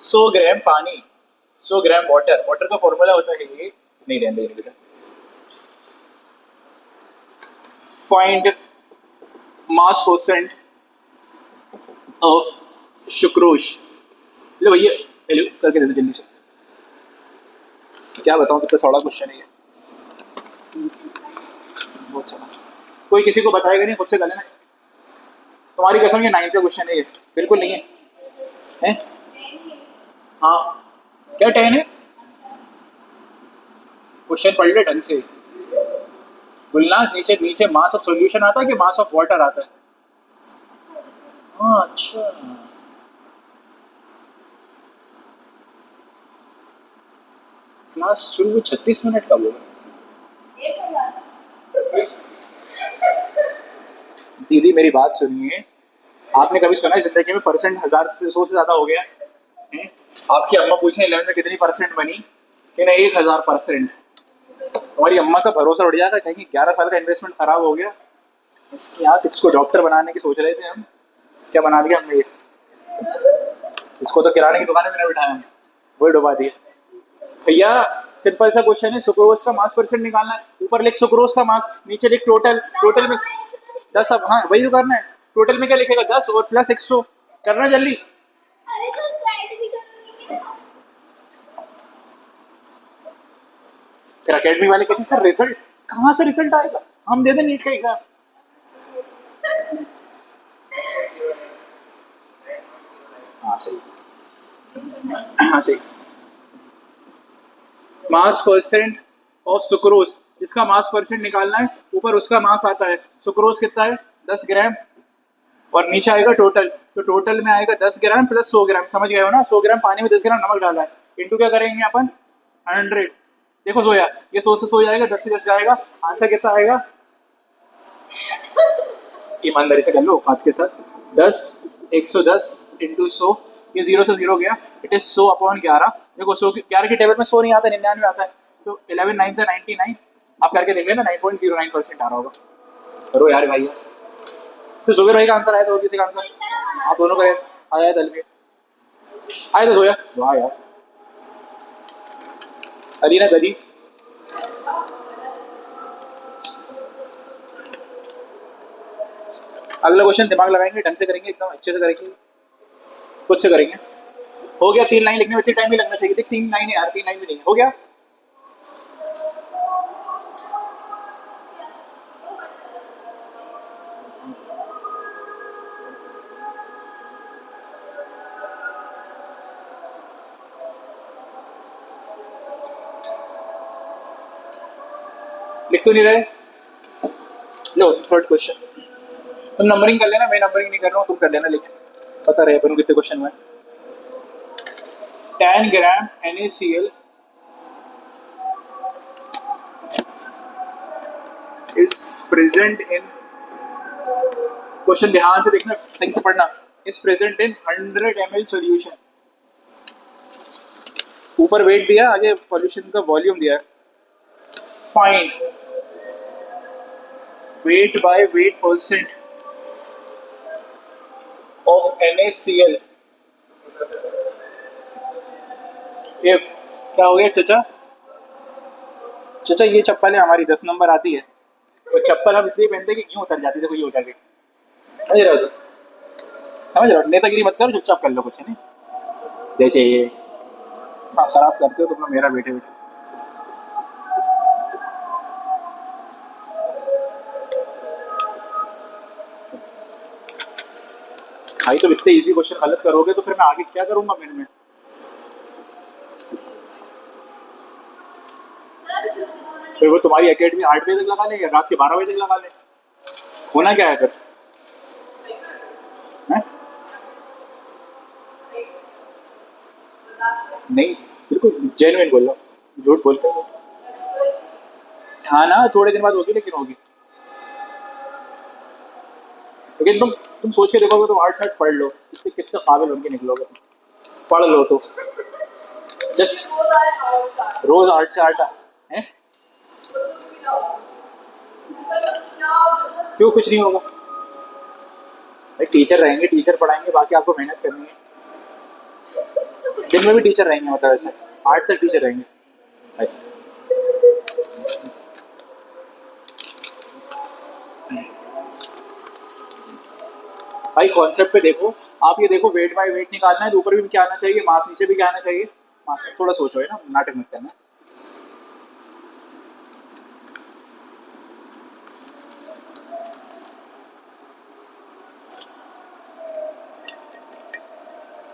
A: 100 ग्राम पानी, 100 ग्राम वाटर। वाटर का फॉर्मूला होता है ये, नहीं रहने बेटा। Find mass percent of sucrose. लो भैया हेलो करके दे दो जल्दी से। क्या बताऊं, कितना सौड़ा क्वेश्चन है ये, बहुत सारा। कोई किसी को बताएगा नहीं, खुद से कर लेना। तुम्हारी कसम ये 9th का क्वेश्चन है ये, बिल्कुल नहीं है, है? हाँ क्या 10 है? क्वेश्चन पढ़ ले ढंग से। गुलनाज नीचे नीचे मास ऑफ सॉल्यूशन आता है कि मास ऑफ वाटर आता है? हाँ अच्छा, क्लास शुरू 36 मिनट का बोला। दीदी मेरी बात सुनिए, आपने कभी सुना है जिंदगी में परसेंट 1000 से 100 से ज्यादा हो गया है? आपकी अम्मा पूछे 11 में कितनी परसेंट बनी, कि ना 1000%। हमारी अम्मा का भरोसा उड़ जाता, कहेंगे 11 साल का इन्वेस्टमेंट खराब हो गया। इसकी आप इसको डॉक्टर बनाने की सोच रहे थे हम, क्या बना दिया हमने ये। इसको तो किराने की दुकान में ना बिठाया हमने, वही डुबा दिया। भैया सिंपल सा क्वेश्चन है, सुक्रोज का मास परसेंट निकालना है। ऊपर लिख सुक्रोज का मास, नीचे लिख टोटल, टोटल में 10। अब हाँ वही तो करना है, टोटल में क्या लिखेगा 10 और प्लस 100 करना जल्दी। फिर अकेडमी वाले कहते हैं सर रिजल्ट कहाँ से रिजल्ट आएगा, हम दे दें नीट का एग्जाम। हाँ सही, हाँ सही। मास परसेंट ऑफ सुक्रोज, जिसका मास परसेंट निकालना है, ऊपर उसका मास आता है। सुक्रोज कितना है 10 ग्राम, और नीचे आएगा टोटल, तो टोटल में आएगा 10 ग्राम प्लस 100 ग्राम। समझ गए हो ना, 100 ग्राम पानी में 10 ग्राम नमक डाला है, इंटू क्या करेंगे अपन 100। देखो सोया, ये 100 से 100 जाएगा, 10 से 10 जाएगा, आंसर कितना आएगा? ईमानदारी से कर लो औकात के साथ, 10 110 इंटू 100, ये 0 से 0 गया, इट इज 100/11। देखो 100 11 की टेबल में 100 नहीं आता, 99 आता है, तो 11 9 से 99, आप करके देख लेना, 9.09% आ रहा होगा। करो यार भाई, सिर्फ जुबेर भाई का आंसर आया तो और किसी का आंसर आप दोनों का आया है दल के आए तो सोया। वाह यार, अलीना गदी। अगला क्वेश्चन दिमाग लगाएंगे, ढंग से करेंगे, एकदम अच्छे से करेंगे, खुद से करेंगे। हो गया, 3 लाइन लिखने में इतनी टाइम नहीं लगना चाहिए। देख 3 लाइन है यार, 3 लाइन भी नहीं है। हो गया, लिख तो नहीं रहे। लो थर्ड क्वेश्चन, तुम नंबरिंग कर लेना, मैं नंबरिंग नहीं कर रहा हूँ, तुम कर लेना, लेकिन पता रहे अपन को कितने क्वेश्चन हुए। 10 ग्राम NaCl is present in, question ध्यान से देखना, सही से पढ़ना, is present in 100 ml solution। ऊपर वेट दिया, आगे सॉल्यूशन का वॉल्यूम दिया है। Find wait by wait percent of NaCl if, क्या हो गया चाचा? चाचा ये चप्पलें हमारी 10 नंबर आती है, तो चप्पल हम इसलिए पहनते हैं कि यूं उतर जाती है, देखो ये उतर गई, समझ रहे हो? तो समझ रहे हो, नेतागिरी मत करो, चुपचाप कर लो कुछ नहीं। जैसे ये, हाँ खराब करते हो तुम लोग मेरा बैठे बैठे। भाई तो इतने इजी क्वेश्चन गलत करोगे तो फिर मैं आगे क्या करूंगा मेरे में? फिर वो तुम्हारी एकेडमी 8 बजे तक लगा ले या रात के 12 बजे तक लगा ले, होना क्या है फिर? है? नहीं, बिल्कुल जेन्युइन बोल लो, झूठ बोलते हो। हाँ ना, थोड़े दिन बाद होगी, लेकिन होगी। लेकिन तुम सोच के देखोगे, तुम आर्ट साइड पढ़ लो, कितने कितने काबिल उनके निकलोगे, पढ़ लो तो। जस्ट रोज 8 से 8 है, क्यों कुछ नहीं होगा भाई? टीचर रहेंगे, टीचर पढ़ाएंगे, बाकी आपको मेहनत करनी है। दिन में भी टीचर रहेंगे, मतलब ऐसा 8 तक टीचर रहेंगे ऐसा। भाई कॉन्सेप्ट पे देखो, आप ये देखो, वेट बाय वेट निकालना है तो ऊपर भी क्या आना चाहिए, मास नीचे भी क्या आना चाहिए, मास। थोड़ा सोचो है ना, नाटक मत करना।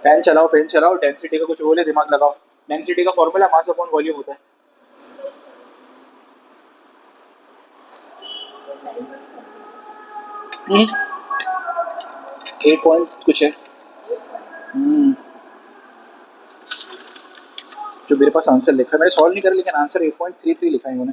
A: पेन चलाओ, पेन चलाओ, डेंसिटी का कुछ बोले दिमाग लगाओ। डेंसिटी का फॉर्मूला मास अपॉन वॉल्यूम होता है। हम्म, 8 पॉइंट कुछ है। जो मेरे पास आंसर लिखा है, मैंने सॉल्व नहीं करा, लेकिन आंसर 8.33 लिखा है इन्होंने।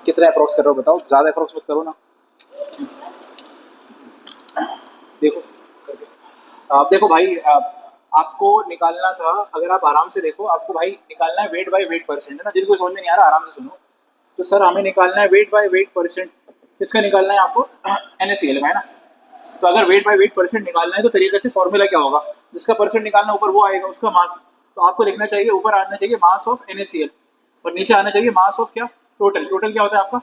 A: कितना अप्रोक्स कर रहे हो बताओ, ज़्यादा अप्रोक्स मत करो ना। देखो, आप देखो भाई, आपको निकालना था, अगर आप आराम से देखो, आपको भाई निकालना है वेट बाय वेट परसेंट, है ना? जिनको समझ में नहीं आ रहा आराम से सुनो। तो सर हमें निकालना है वेट बाय वेट परसेंट, किसका निकालना है आपको? NaCl का, है ना? तो अगर वेट बाय वेट परसेंट निकालना है तो तरीके से फॉर्मूला क्या होगा, जिसका परसेंट निकालना ऊपर वो आएगा उसका मास। तो आपको लिखना चाहिए, ऊपर आना चाहिए मास ऑफ NaCl और नीचे आना चाहिए मास ऑफ क्या, टोटल। टोटल क्या होता है आपका?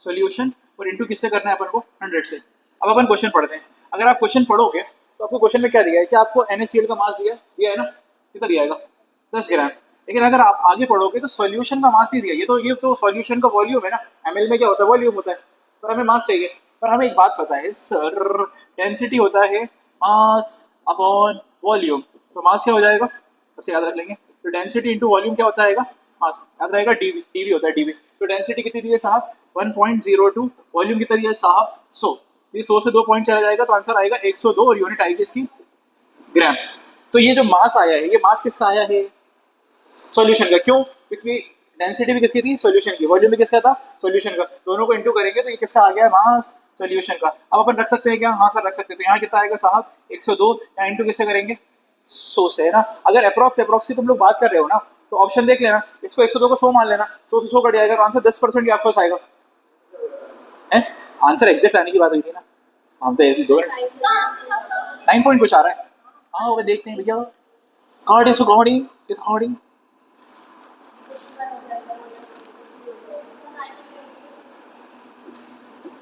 A: सॉल्यूशन, और इनटू किससे करना है अपन को? 100 से। अब अपन क्वेश्चन पढ़ते हैं। अगर आप क्वेश्चन पढ़ोगे तो आपको क्वेश्चन में क्या दिया है कि आपको NaCl का मास दिया है ना, कितना दिया है? 10 ग्राम। लेकिन अगर आप आगे पढ़ोगे तो सॉल्यूशन का मास नहीं दिया, ये तो सॉल्यूशन का वॉल्यूम है ना, ml में क्या होता है? वॉल्यूम होता है। पर हमें मास चाहिए। पर हमें एक बात पता है सर, डेंसिटी होता है मास अपॉन वॉल्यूम। तो मास क्या हो जाएगा, उसे याद रख लेंगे। तो डेंसिटी इंटू वॉल्यूम क्या होता है मास, याद रहेगा डीवी, डीवी होता है डीवी। तो डेंसिटी कितनी दी है साहब 1.02, वॉल्यूम कितना दिया है साहब 100। ये 100 से 2 पॉइंट चला जाएगा तो आंसर आएगा 102 और यूनिट आएगी इसकी ग्राम। तो ये जो मास आया है ये मास किसका आया है, सॉल्यूशन का। क्यों, क्योंकि डेंसिटी भी किसकी थी, सॉल्यूशन की, वॉल्यूम भी किसका था, सॉल्यूशन का। दोनों को इंटू करेंगे तो ये किसका आ गया, मास सॉल्यूशन का। अब अपन रख सकते हैं क्या, हाँ सर रख सकते हैं। तो यहाँ कितना आएगा साहब 102, यहाँ इंटू किससे करेंगे 100 से, है ना। अगर अप्रोक्स की तुम लोग बात कर रहे हो ना तो ऑप्शन देख लेना, इसको 102 को 100 मान लेना, 100 से 100 कट जाएगा तो आंसर 10% के आसपास आएगा। है आंसर एग्जैक्ट आने की बात हुई थी ना, हम तो दो 9 पॉइंट कुछ आ रहा है। हाँ वो देखते हैं भैया, कार्ड इज रिकॉर्डिंग रिकॉर्डिंग।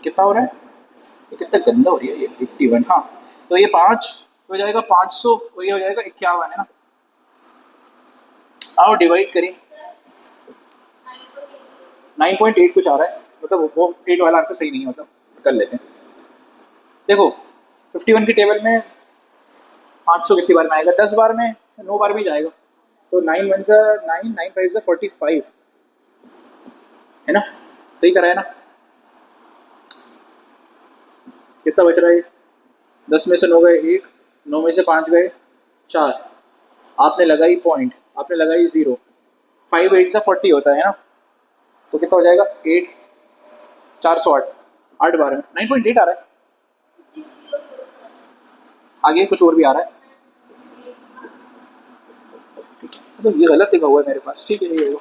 A: कितना हो रहा है, ये कितना गंदा हो रही है ये 51। हाँ तो ये 5 हो जाएगा 500 और ये हो जाएगा 51, है ना। आओ डिवाइड करें, 9.8 कुछ आ रहा है, मतलब वो 8 वाला आंसर सही नहीं है, मतलब कर लेते हैं। देखो 51 की टेबल में 500 कितनी बार में आएगा, 10 बार में 9 बार में ही जाएगा। तो 9 1 सा 9, 9 5 सा 45, है ना, सही करा है ना। कितना बच रहा है, 10 में से 9 गए 1, 9 में से 5 गए 4, आपने लगाई पॉइंट, आपने लगाई 0, 5 8 सा 40 होता है ना। तो कितना हो जाएगा 8 408, 8 बार में 9.8 आ रहा है। आगे कुछ और भी आ रहा है, तो ये गलत लिखा हुआ है मेरे पास, ठीक है ये होगा।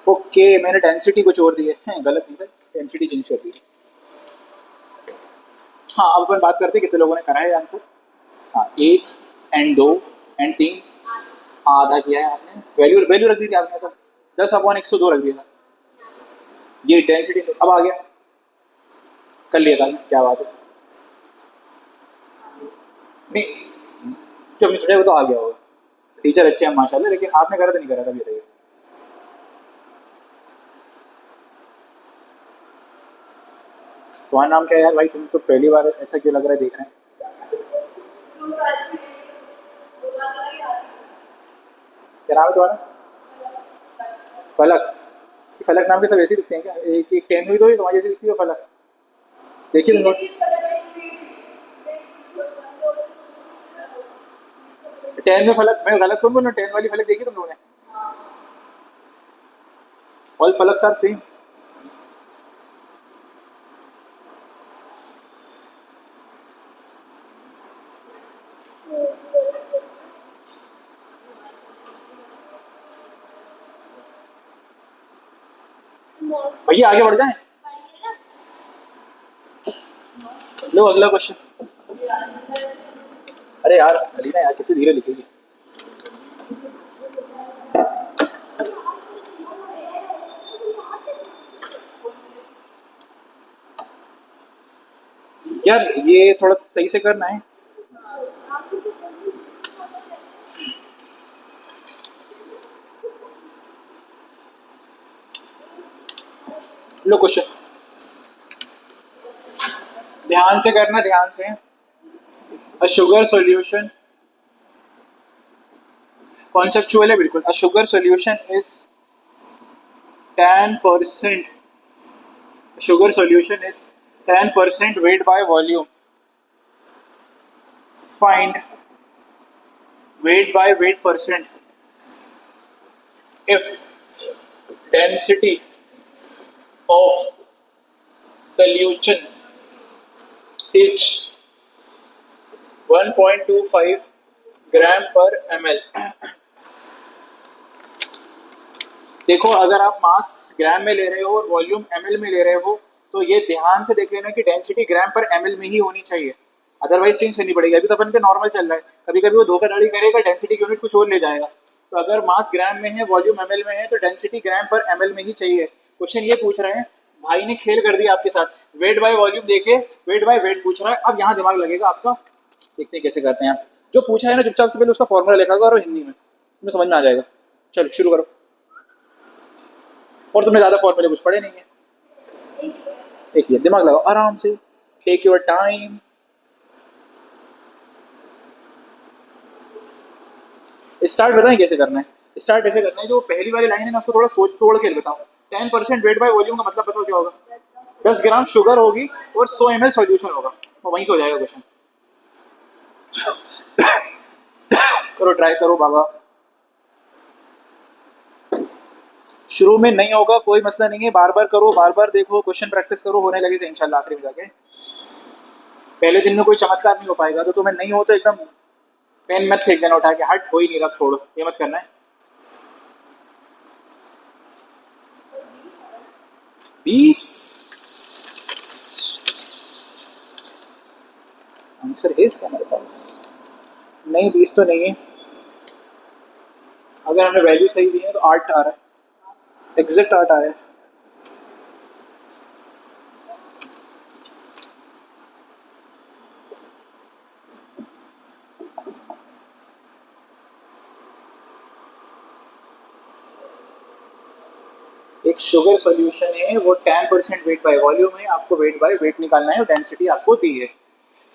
A: ओके मैंने डेंसिटी कुछ और दी है, गलत नहीं था, डेंसिटी चेंज कर दी। हाँ अब अपन बात करते हैं कितने लोगों ने करा है आंसर। हाँ 1 एंड 2 एंड 3, आधा किया है आपने, वैल्यू वैल्यू रख दी थी आपने, तो 10/102 रख दिया था। ये डेंसिटी अब आ गया, कर लिया था, क्या बात है। नहीं जो हमने सोचा वो तो आ गया होगा, टीचर अच्छे हैं माशाल्लाह, लेकिन आपने करा तो नहीं करा था, बताइए। तुम्हारा नाम क्या है यार भाई, तुम तो पहली बार ऐसा क्यों लग रहा है देख रहे हैं। क्या नाम है तुम्हारा, फलक। फलक नाम के सब ऐसे दिखते हैं क्या, एक 10 हुई तो ही तुम्हारी जैसी दिखती है फलक, देखिए तुम 10 में फलक, मैं गलत कौन बोल रहा हूँ, 10 वाली फलक देखी तुम लोगों ने, ऑल फलक आर सेम। भैया आगे बढ़ जाए, लो अगला क्वेश्चन। अरे यार अलीना यार कितनी धीरे लिखेगी। यार ये थोड़ा सही से करना है। लो क्वेश्चन ध्यान से करना, ध्यान से। अ शुगर सॉल्यूशन, कॉन्सेप्चुअल है बिल्कुल। A sugar solution is 10%, sugar solution is 10% weight by volume. Find weight by weight percent if density of solution is 1.25 gram per ml. देखो अगर आप मास ग्राम में ले रहे हो और वॉल्यूम ml में ले रहे हो तो ये ध्यान से देख लेना कि डेंसिटी ग्राम पर ml में ही होनी चाहिए, अदरवाइज चेंज करनी पड़ेगी। अभी तो अपन पे नॉर्मल चल रहा है, कभी कभी वो धोखाधड़ी करेगा, डेंसिटी यूनिट कुछ और ले जाएगा। तो अगर मास ग्राम में है वॉल्यूम ml में है तो डेंसिटी ग्राम पर ml में ही चाहिए। क्वेश्चन ये पूछ रहे हैं, भाई ने खेल कर दिया आपके साथ, वेट बाय वॉल्यूम देखे, वेट बाय वेट पूछ रहा है। अब यहाँ दिमाग लगेगा आपका, देखते हैं कैसे करते हैं। जो पूछा है ना चुपचाप से पहले उसका फॉर्मूला लिखा करो हिंदी में, तुम्हें समझ में आ जाएगा। चलो शुरू करो। और तुमने ज़्यादा फॉर्मूले कुछ पढ़े नहीं है। एक ये दिमाग लगाओ आराम से, टेक योर टाइम। स्टार्ट बताएं कैसे करना है। स्टार्ट ऐसे करना है, जो पहली वाली लाइन है ना उसको थोड़ा सोच तोड़ के बताओ। 10% वेट बाय वॉल्यूम का मतलब बताओ क्या होगा। 10 ग्राम शुगर होगी और 100 ml सॉल्यूशन होगा, और वहीं से हो जाएगा क्वेश्चन। करो, ट्राई करो बाबा। शुरू में नहीं होगा कोई मसला नहीं है, बार बार करो, बार बार देखो, क्वेश्चन प्रैक्टिस करो, होने लगेगा इंशाल्लाह आखिरी में जाके। पहले दिन में कोई चमत्कार नहीं हो पाएगा, तो तुम्हें नहीं हो तो एकदम पेन मत फेंक देना उठा के, हट हो ही नहीं रहा, छोड़ो, ये मत करना है। 20 आंसर है इसका हमारे पास। नहीं 20 तो नहीं है, अगर हमने वैल्यू सही दी है तो 8 आ रहा है, एग्जैक्ट 8 आया है। एक शुगर सॉल्यूशन है, वो 10% वेट बाय वॉल्यूम है, आपको वेट बाय वेट निकालना है और डेंसिटी आपको दी है।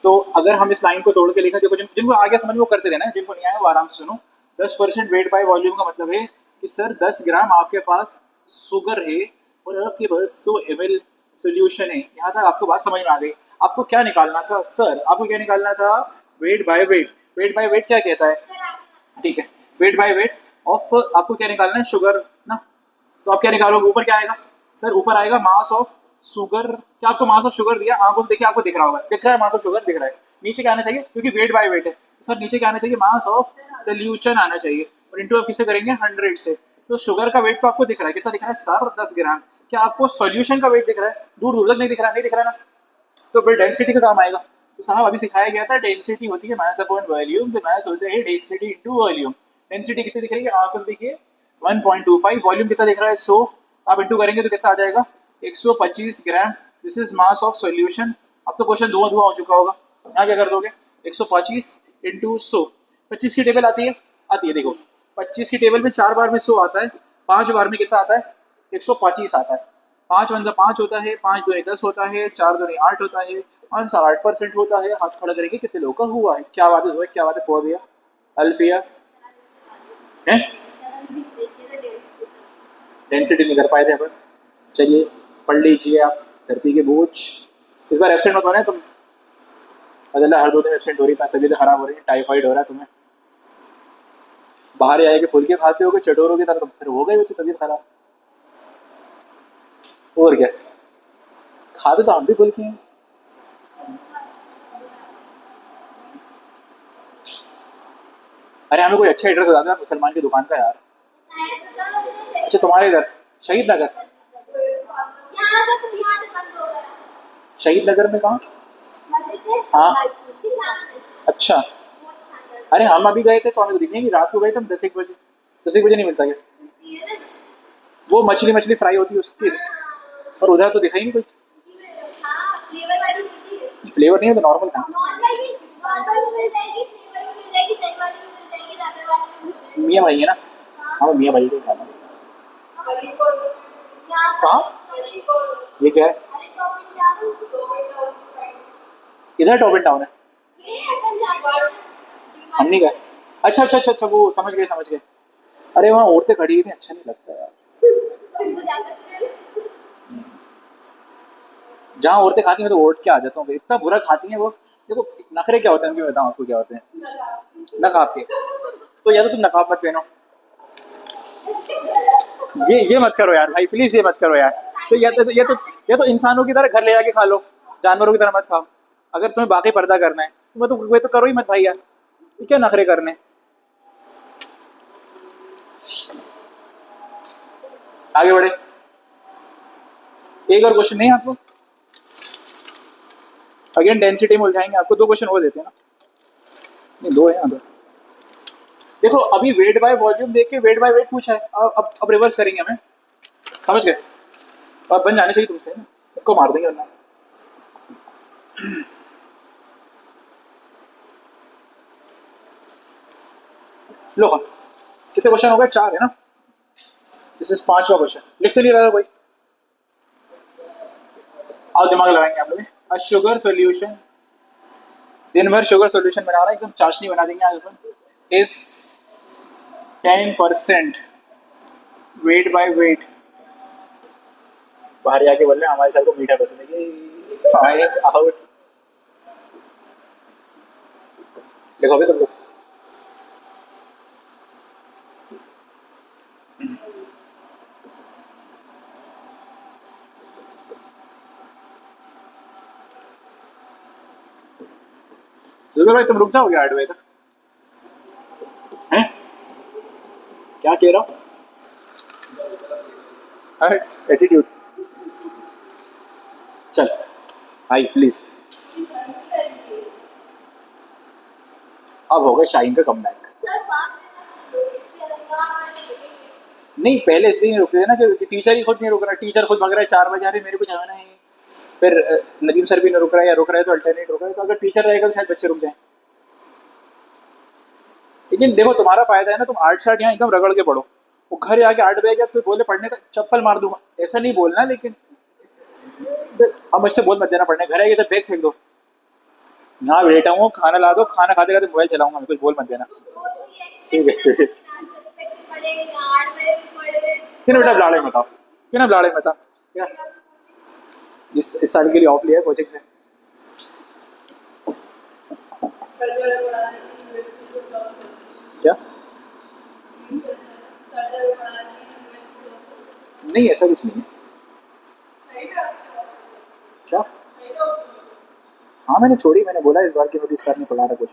A: तो अगर हम इस लाइन को तोड़ के लिखा, देखो जिनको आगे समझ वो करते रहना है, जिनको नहीं आया वो आराम से सुनो। 10% वेट बाय वॉल्यूम का मतलब है कि सर 10 ग्राम आपके पास शुगर है और आपके पास 100 ml सोल्यूशन है। यहाँ तक आपको बात समझ में आ गई। आपको क्या निकालना था सर, आपको क्या निकालना था, wait by wait. Wait by wait क्या कहता है, ठीक है, वेट बाय वेट ऑफ, आपको क्या निकालना है, शुगर ना। तो आप क्या निकालोगे, ऊपर क्या आएगा सर, ऊपर आएगा मास ऑफ शुगर। क्या आपको मास ऑफ शुगर दिया, आंखों से देखिए आपको दिख रहा होगा, दिख रहा है मास ऑफ शुगर दिख रहा है। नीचे क्या आना चाहिए, क्योंकि वेट बाय वेट है तो सर नीचे क्या आना चाहिए, मास ऑफ सोल्यूशन आना चाहिए, और इंटू आप किससे करेंगे, 100 से। तो शुगर का वेट तो आपको दिख रहा है, कितना दिख रहा है सर, 10 ग्राम। क्या आपको सोल्यूशन का वेट दिख रहा है, दूर दूर तक नहीं दिख रहा, नहीं दिख रहा ना, तो फिर डेंसिटी का काम आएगा। तो साहब अभी सिखाया गया था डेंसिटी होती है मास अपॉन वॉल्यूम, तो मास होता है डेंसिटी इनटू वॉल्यूम। डेंसिटी कितनी दिख रही है, आंखों से देखिए 1.25, वॉल्यूम कितना दिख रहा है 100, आप इंटू करेंगे तो कितना आ जाएगा 125 gram. This is mass of solution. अब तो क्वेश्चन धुआं धुआं हो चुका होगा, यहाँ क्या कर दोगे, 125 इंटू 100। 25 की टेबल आती है, आती है, देखो 25 की टेबल में 4 बार में 100 आता है, 5 बार में कितना आता है, 125 आता है। 5 वन 5 होता है, 5 दूनी 10 होता है, 4 दूनी 8 होता है, आंसर 8% होता है। हाथ खड़ा करेंगे कितने लोगों का हुआ है, क्या बात है, क्या बात है, पढ़ दिया अल्फिया है, डेंसिटी नहीं कर पाए थे अपन। चलिए पढ़ लीजिए आप, धरती के बोझ। इस बार एबसेंट मत होना तुम, अल्लाह हर 2 दिन एबसेंट हो रही है, तबीयत खराब हो रही है, टाइफाइड हो रहा है तुम्हें, बाहर आए के फुलके खाते हो चटोरों की तरह, तो फिर हो गई वो तबीयत खराब। और क्या, खाते तो हम भी फुलके हैं। अरे हमें कोई अच्छा एड्रेस बता दो मुसलमान की दुकान का यार। अच्छा तुम्हारे इधर शहीद नगर, शहीद नगर में कहाँ, हाँ अच्छा। अरे हम अभी गए थे तो हमें तो दिखेंगे, रात को गए थे हम 10 एक बजे, 10 एक बजे नहीं मिलता क्या, वो मछली मछली फ्राई होती है उसकी, और उधर तो दिखा ही नहीं कुछ। फ्लेवर नहीं है तो नॉर्मल था, मियाँ भाई है ना, हाँ मियाँ भाई को खाना। कहाँ, ये क्या है, इधर टॉप एंड टाउन है, हम नहीं गए। अच्छा अच्छा अच्छा अच्छा, वो समझ गए समझ गए। अरे वहाँ औरतें खड़ी थी, अच्छा नहीं लगता यार, जहाँ औरतें खाती हैं तो उठ के आ जाता हूँ, इतना बुरा खाती हैं वो। देखो नखरे क्या होते हैं उनके, बताऊँ आपको क्या होते हैं, नकाब के। तो या तो तुम नकाब मत पहनो, ये मत करो यार भाई, प्लीज ये मत करो यार। तो या तो इंसानों की तरह घर ले जाके खा लो, जानवरों की तरह मत खाओ। अगर तुम्हें बाकी पर्दा करना है तो वे तो करो ही मत भाई यार, ये क्या नखरे करने। आगे बढ़े, एक और क्वेश्चन नहीं आपको, अगेन डेंसिटी में उलझाएंगे आपको, 2 क्वेश्चन और देते हैं ना, नहीं 2 है यहाँ 2। देखो अभी वेट बाय वॉल्यूम देख के वेट बाय वेट पूछा है, अब रिवर्स करेंगे हमें, समझ गए, अब बन जाने चाहिए तुमसे, सबको मार देंगे वरना। लो कितने क्वेश्चन हो गए, 4 है ना, दिस इज 5वां क्वेश्चन। लिख तो नहीं रहा था कोई? आओ दिमाग लगाएंगे आप लोग। अ शुगर सोल्यूशन, दिन भर शुगर सोल्यूशन बना रहा है, एकदम चाशनी बना देंगे आज अपन। Is 10% weight by weight. बाहर जाके बोल रहे हैं हमारे साथ को मीठा पसंद है, फाइंड आउट। लिखोगे तुम लोग? जुबेर भाई तुम रुक जाओगे 8 बजे तक? हैं? क्या कह रहा हूँ? एटीट्यूड। चल भाई प्लीज। अब होगा शाहीन का कमबैक। नहीं पहले इसलिए नहीं रुक रहे ना कि टीचर ही खुद नहीं रुक रहा, टीचर खुद भाग रहा है 4 बजे, अरे मेरे को जाना है। फिर नदीम सर भी नहीं रुक रहा है, या रुक रहा है तो अल्टरनेट रुक रहा है, तो अगर टीचर रहेगा तो शायद बच्चे रुक जाएं। लेकिन देखो तुम्हारा फायदा है ना, तुम 8 60 यहाँ एकदम रगड़ के पढ़ो। वो घर आके 8 बजे कोई बोले पढ़ने का, चप्पल मार दूंगा, ऐसा नहीं बोलना। लेकिन अब मुझसे बोल मत देना पढ़ने, घर आएगी तो बैग फेंक दो। यहाँ बैठा हूँ, खाना ला दो, खाना खाते खाते मोबाइल चलाऊंगा, कुछ बोल मत देना। ठीक है। क्यों बेटा लाड़े मत आओ, क्यों ना लाड़े मत आओ। क्या इस साल के लिए ऑफ लिया है कोचिंग से? क्या? नहीं ऐसा कुछ नहीं है। क्या? हाँ मैंने छोड़ी, मैंने बोला इस बार की नोटिस सर ने पढ़ा रहा कुछ।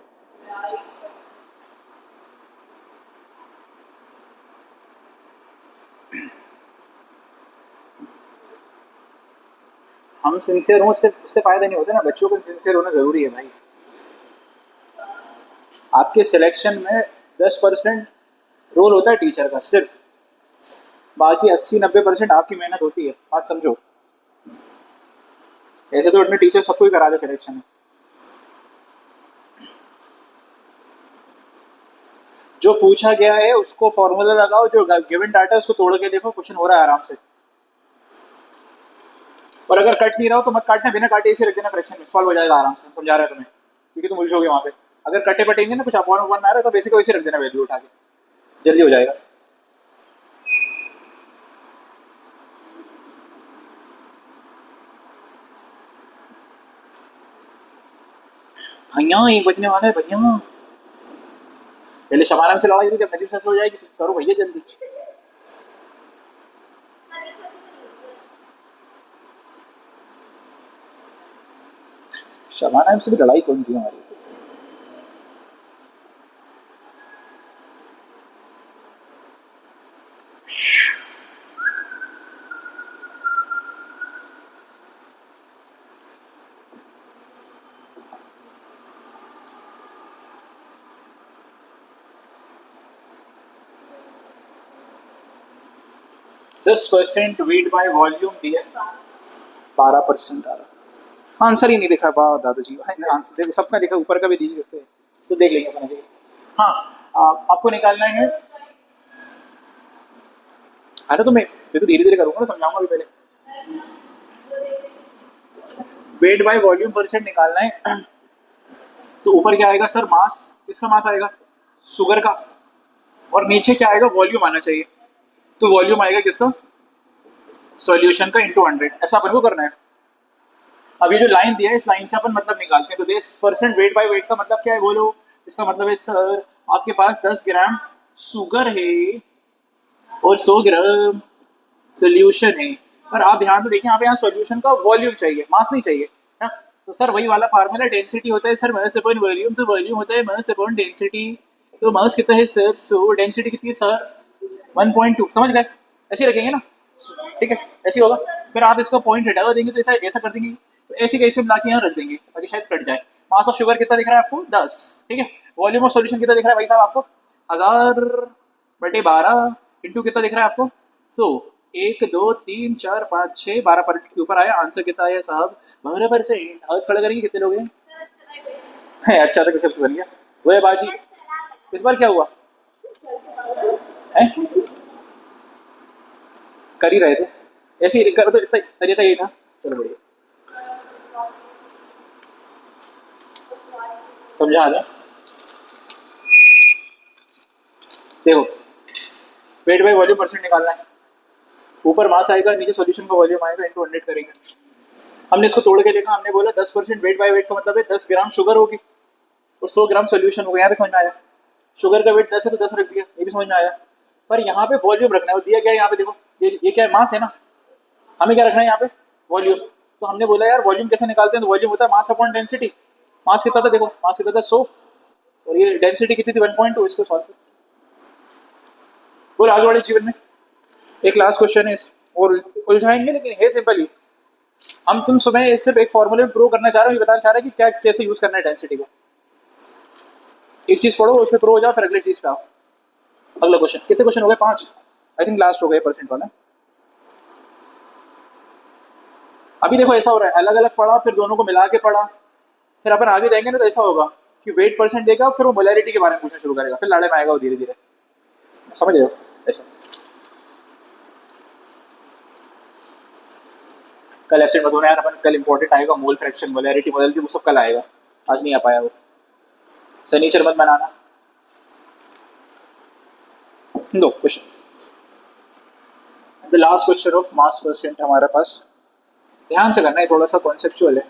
A: हम सिंसियर हों उससे फायदा नहीं होता ना, बच्चों को सिंसियर होना जरूरी है भाई। आपके सिलेक्शन में 10% रोल होता है टीचर का सिर्फ, बाकी 80-90% आपकी मेहनत होती है, बात समझो। ऐसे तो अपने टीचर सबको ही करा दे सिलेक्शन में। जो पूछा गया है उसको फॉर्मूला लगाओ, जो गिवन डाटा है उसको तोड़ के देखो, क्वेश्चन हो रहा है आराम से। और अगर कट नहीं रहा हो तो मत काटना, बिना काटे इसे रख देना फ्रैक्शन में, सॉल्व हो जाएगा आराम से। समझा रहा है तुम्हें, क्योंकि तुम उलझोगे वहां पे। अगर कटे पटेंगे ना, कुछ अपॉन अपॉन आ रहा है तो बेसिक वैसे रख देना, वैल्यू उठा के, जल्दी हो जाएगा। भैया ये बजने वाला है भैया। पहले शमानम से लड़ाई हुई, जब नदीम से हो जाएगी तो करो भैया जल्दी। शमानम से भी लड़ाई कौन थी हमारी? दस परसेंट वेट बाय वॉल्यूम दिया, 12% आ रहा। आंसर ही नहीं लिखा बा दादाजी। आंसर देखो सबका लिखा, ऊपर का भी दीजिए उसके, तो देख लेंगे अपना जी। हाँ आपको निकालना है। अरे तो मैं तो धीरे धीरे करूंगा ना, समझाऊंगा भी पहले। वेट बाय वॉल्यूम परसेंट निकालना है। तो ऊपर क्या आएगा सर? मास। किसका मास आएगा? शुगर का। और नीचे क्या आएगा? वॉल्यूम आना चाहिए। तो वॉल्यूम आएगा किसका? सॉल्यूशन का इंटू 100। ऐसा अपन को करना है। अब ये जो लाइन दिया है, इस लाइन से अपन मतलब निकालते हैं। तो 10% वेट बाय वेट का मतलब क्या है बोलो? इसका मतलब है सर आपके पास 10 ग्राम शुगर है और 100 ग्राम सोल्यूशन है। पर आप ध्यान से देखिए, यहाँ सोल्यूशन का वॉल्यूम चाहिए, मास नहीं चाहिए ना। तो सर वही वाला फार्मूला, डेंसिटी होता है सर मास अपॉन वॉल्यूम, तो वॉल्यूम होता है मास अपॉन डेंसिटी। तो मास कितना है सर? सो डेंसिटी कितनी है सर? 1.2। समझ गए? ऐसे ही रखेंगे ना, ठीक है ऐसे ही होगा। फिर आप इसको पॉइंट हटा देंगे तो ऐसा ऐसा कर देंगे, तो ऐसे कैसे मिला के यहाँ रख देंगे ताकि शायद कट जाए। मास ऑफ शुगर कितना दिख रहा है आपको? 10। ठीक है। वॉल्यूम ऑफ सॉल्यूशन कितना दिख रहा है भाई साहब आपको? 1000/12 इंटू कितना दिख रहा है आपको? 100। 1 2 3 4 5 6 12% के ऊपर आया। आंसर कितना आया साहब? 12%। हाथ खड़ा करेंगे, कितने लोग हैं? अच्छा तो कुछ बन गया। जोया बाजी इस बार क्या हुआ है? कर ही रहे थे, ऐसे ही कर, तो इतना तरीका यही था। चलो बढ़िया, समझा आ गया। देखो वेट बाई वॉल्यूम परसेंट निकालना है, ऊपर मास आएगा, नीचे सॉल्यूशन का वॉल्यूम आएगा, इंटू 100 करेंगे। हमने इसको तोड़ के देखा, हमने बोला 10% वेट बाय वेट का मतलब है 10 ग्राम शुगर होगी और 100 ग्राम सोल्यूशन होगा। यहाँ पे समझ में आया, शुगर का वेट 10 है तो 10 रख दिया, ये भी समझ में आया। पर यहाँ पे वॉल्यूम रखना है, वो दिया गया है यहाँ पे, देखो ये क्या है, मास है ना, हमें क्या रखना है यहाँ पे, वॉल्यूम। तो हमने बोला यार वॉल्यूम कैसे निकालते हैं, तो वॉल्यूम होता है मास अपॉन डेंसिटी। मास कितना था, देखो मास कितना था 100, और ये डेंसिटी कितनी थी 1.2। इसको सॉल्व कर, बोल आगे वाले जीवन में। एक लास्ट क्वेश्चन है और उलझाएंगे, लेकिन है सिंपल ही। हम तुम सुबह सिर्फ एक फॉर्मूले में प्रूव करना चाह रहे हो, ये बताना चाह रहे हैं कि क्या कैसे यूज करना है डेंसिटी को। एक चीज पढ़ो, उसमें प्रूव हो जाओ, फिर अगली चीज पे आओ। अगला क्वेश्चन, कितने क्वेश्चन हो गए, 5 आई थिंक, लास्ट हो गए परसेंट वाला। अभी देखो ऐसा हो रहा है, अलग अलग पढ़ा फिर दोनों को मिला के पढ़ा, फिर अपन आगे जाएंगे ना तो ऐसा होगा कि वेट परसेंट देगा, फिर वो मोलैरिटी के बारे में पूछना शुरू करेगा, फिर लड़ाई में आएगा वो धीरे धीरे, समझ रहे हो ऐसा। कल एब्सेंट मत होना यार, अपन कल इंपॉर्टेंट आएगा, मोल फ्रैक्शन, मोलैरिटी, मोलैरिटी, वो सब कल आएगा, आज नहीं आ पाया वो। शनिचर मत बनाना। दो question, the last question of mass percent हमारे पास, ध्यान से करना है, थोड़ा सा कॉन्सेप्चुअल है।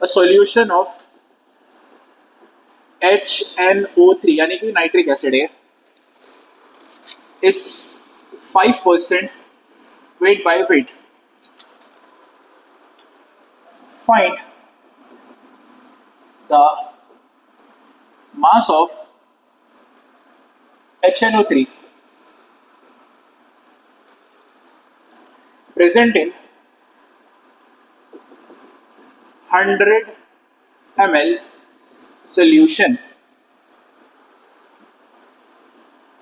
A: अ सॉल्यूशन ऑफ HNO3 यानी कि नाइट्रिक एसिड है, इस 5% weight by weight, find the mass of HNO3 present in 100 ml solution,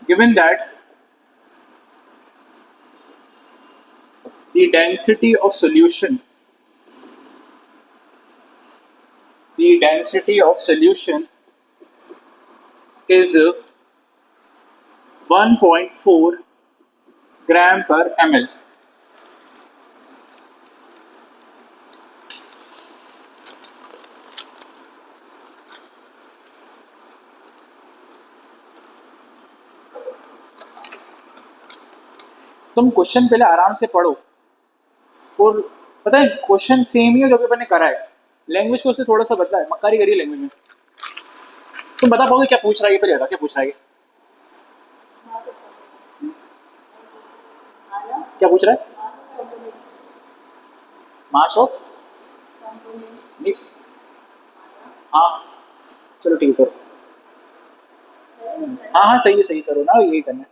A: given that the density of solution is 1.4 gram per ml. तुम क्वेश्चन पहले आराम से पढ़ो, और पता है क्वेश्चन सेम ही है जो भी अपन ने करा है, लैंग्वेज को उससे थोड़ा सा बदला है, मक्कारी करिए लैंग्वेज में। तुम बता पाओगे क्या पूछ रहा है ये, पहले बता क्या पूछ रहा है ये, क्या पूछ रहा है, मास ऑफ, हाँ चलो ठीक है करो, हाँ हाँ सही है, सही करो ना, यही करना है।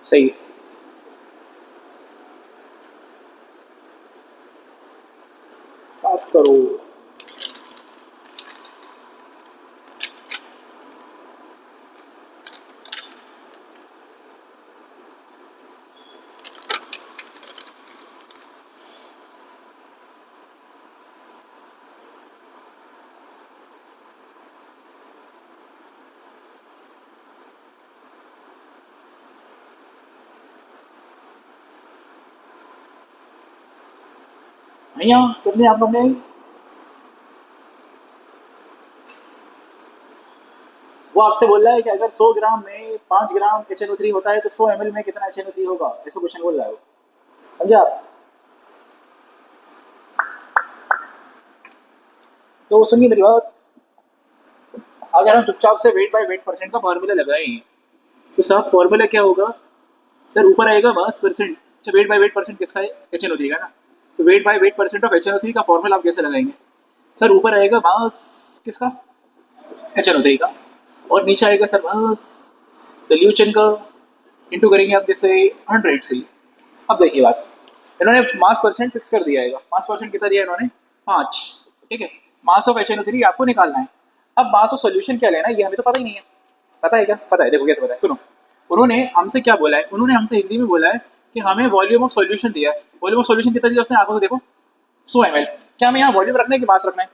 A: सही है, साफ करो। भैया तुमने आप लोग ने, वो आपसे बोल रहा है कि अगर 100 ग्राम में 5 ग्राम HNO3 होता है तो 100 ml में कितना HNO3 होगा, ऐसा क्वेश्चन बोल रहा है वो, समझे आप। तो सुनिए मेरी बात, अगर हम चुपचाप से वेट बाय वेट परसेंट का फॉर्मूला लगाएं तो साहब फॉर्मूला क्या होगा सर, ऊपर आएगा मास परसेंट, अच्छा वेट बाय वेट परसेंट किसका है, HNO3 का ना, तो wait by wait percent of HNO3 का फॉर्मूला आप कैसे लगाएंगे सर, ऊपर आएगा मास किसका, HNO3 का, और नीचे आएगा सर मास सोल्यूशन का, इंटू करेंगे आप जैसे 100 से। अब देखिए बात, इन्होंने मास परसेंट फिक्स कर दिया है, मास परसेंट कितना दिया इन्होंने 5, ठीक है। मास ऑफ HNO3 आपको निकालना है, अब मास ऑफ सोल्यूशन क्या लेना ये हमें तो पता ही नहीं है। पता है क्या? पता है, देखो कैसे पता है, सुनो। उन्होंने हमसे क्या बोला है, उन्होंने हमसे हिंदी में बोला है कि हमें वॉल्यूम ऑफ सॉल्यूशन दिया है। वॉल्यूम ऑफ सॉल्यूशन कितना दिया उसने, आंखों से देखो, 100 ml। क्या हमें यहाँ वॉल्यूम रखना है कि मास रखना है?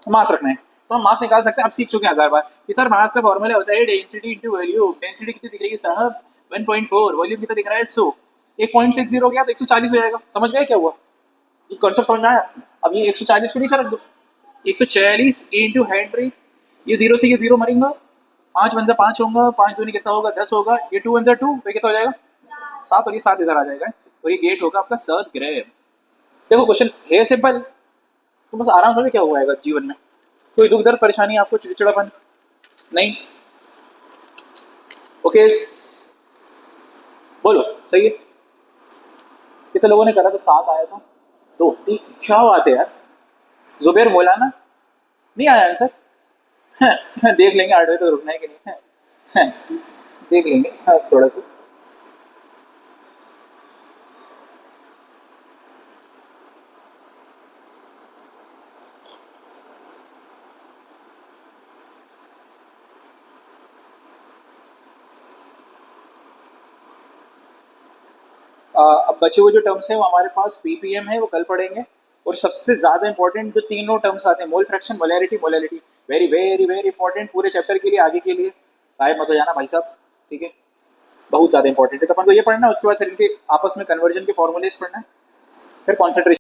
A: मास रखना है। तो हम मास निकाल सकते हैं। अब सीख चुके हैं 1000 बार कि सर मास का फॉर्मूला होता है डेंसिटी इंटू वॉल्यूम। डेंसिटी कितनी दिख रही है साहब? 1.4। वॉल्यूम कितना दिख रहा है? 100। 1.60 हो गया तो 140 हो जाएगा। समझ गए क्या हुआ? ये कॉन्सेप्ट समझ में आया? अब ये 140 को नीचे रख दो, 140 इंटू हेनरी। ये जीरो से ये जीरो मरेंगे, 5 होगा, 5 दूनी कितना होगा? 10 होगा। ये 2 1 2, तो कितना हो जाएगा? 7। और ये 7 इधर आ जाएगा और ये गेट होगा आपका 7 ग्राम। देखो क्वेश्चन है सिंपल, तो बस आराम से क्या हुआ है जीवन में। कोई दुख दर्द परेशानी आपको, चिड़चिड़ापन नहीं? ओके बोलो, सही है। कितने लोगों ने करा था? 7 आया था, 2 3। क्या बात है यार, जुबेर बोला ना, नहीं आया आंसर? देख लेंगे 8 बजे तो रुकना है कि नहीं है। देख लेंगे हाँ, थोड़ा सा। अब बचे हुए जो टर्म्स हैं वो हमारे पास पीपीएम है, वो कल पढ़ेंगे। और सबसे ज्यादा इंपॉर्टेंट जो तीनों टर्म्स आते हैं, mole fraction, molarity, molality, very very very important पूरे चैप्टर के लिए, आगे के लिए। गायब मत हो जाना भाई साहब, ठीक है? बहुत ज्यादा इंपॉर्टेंट है। तो अपन को ये पढ़ना है, उसके बाद फिर इनके आपस में कन्वर्जन के फॉर्मूलेज पढ़ना है, फिर कॉन्सेंट्रेशन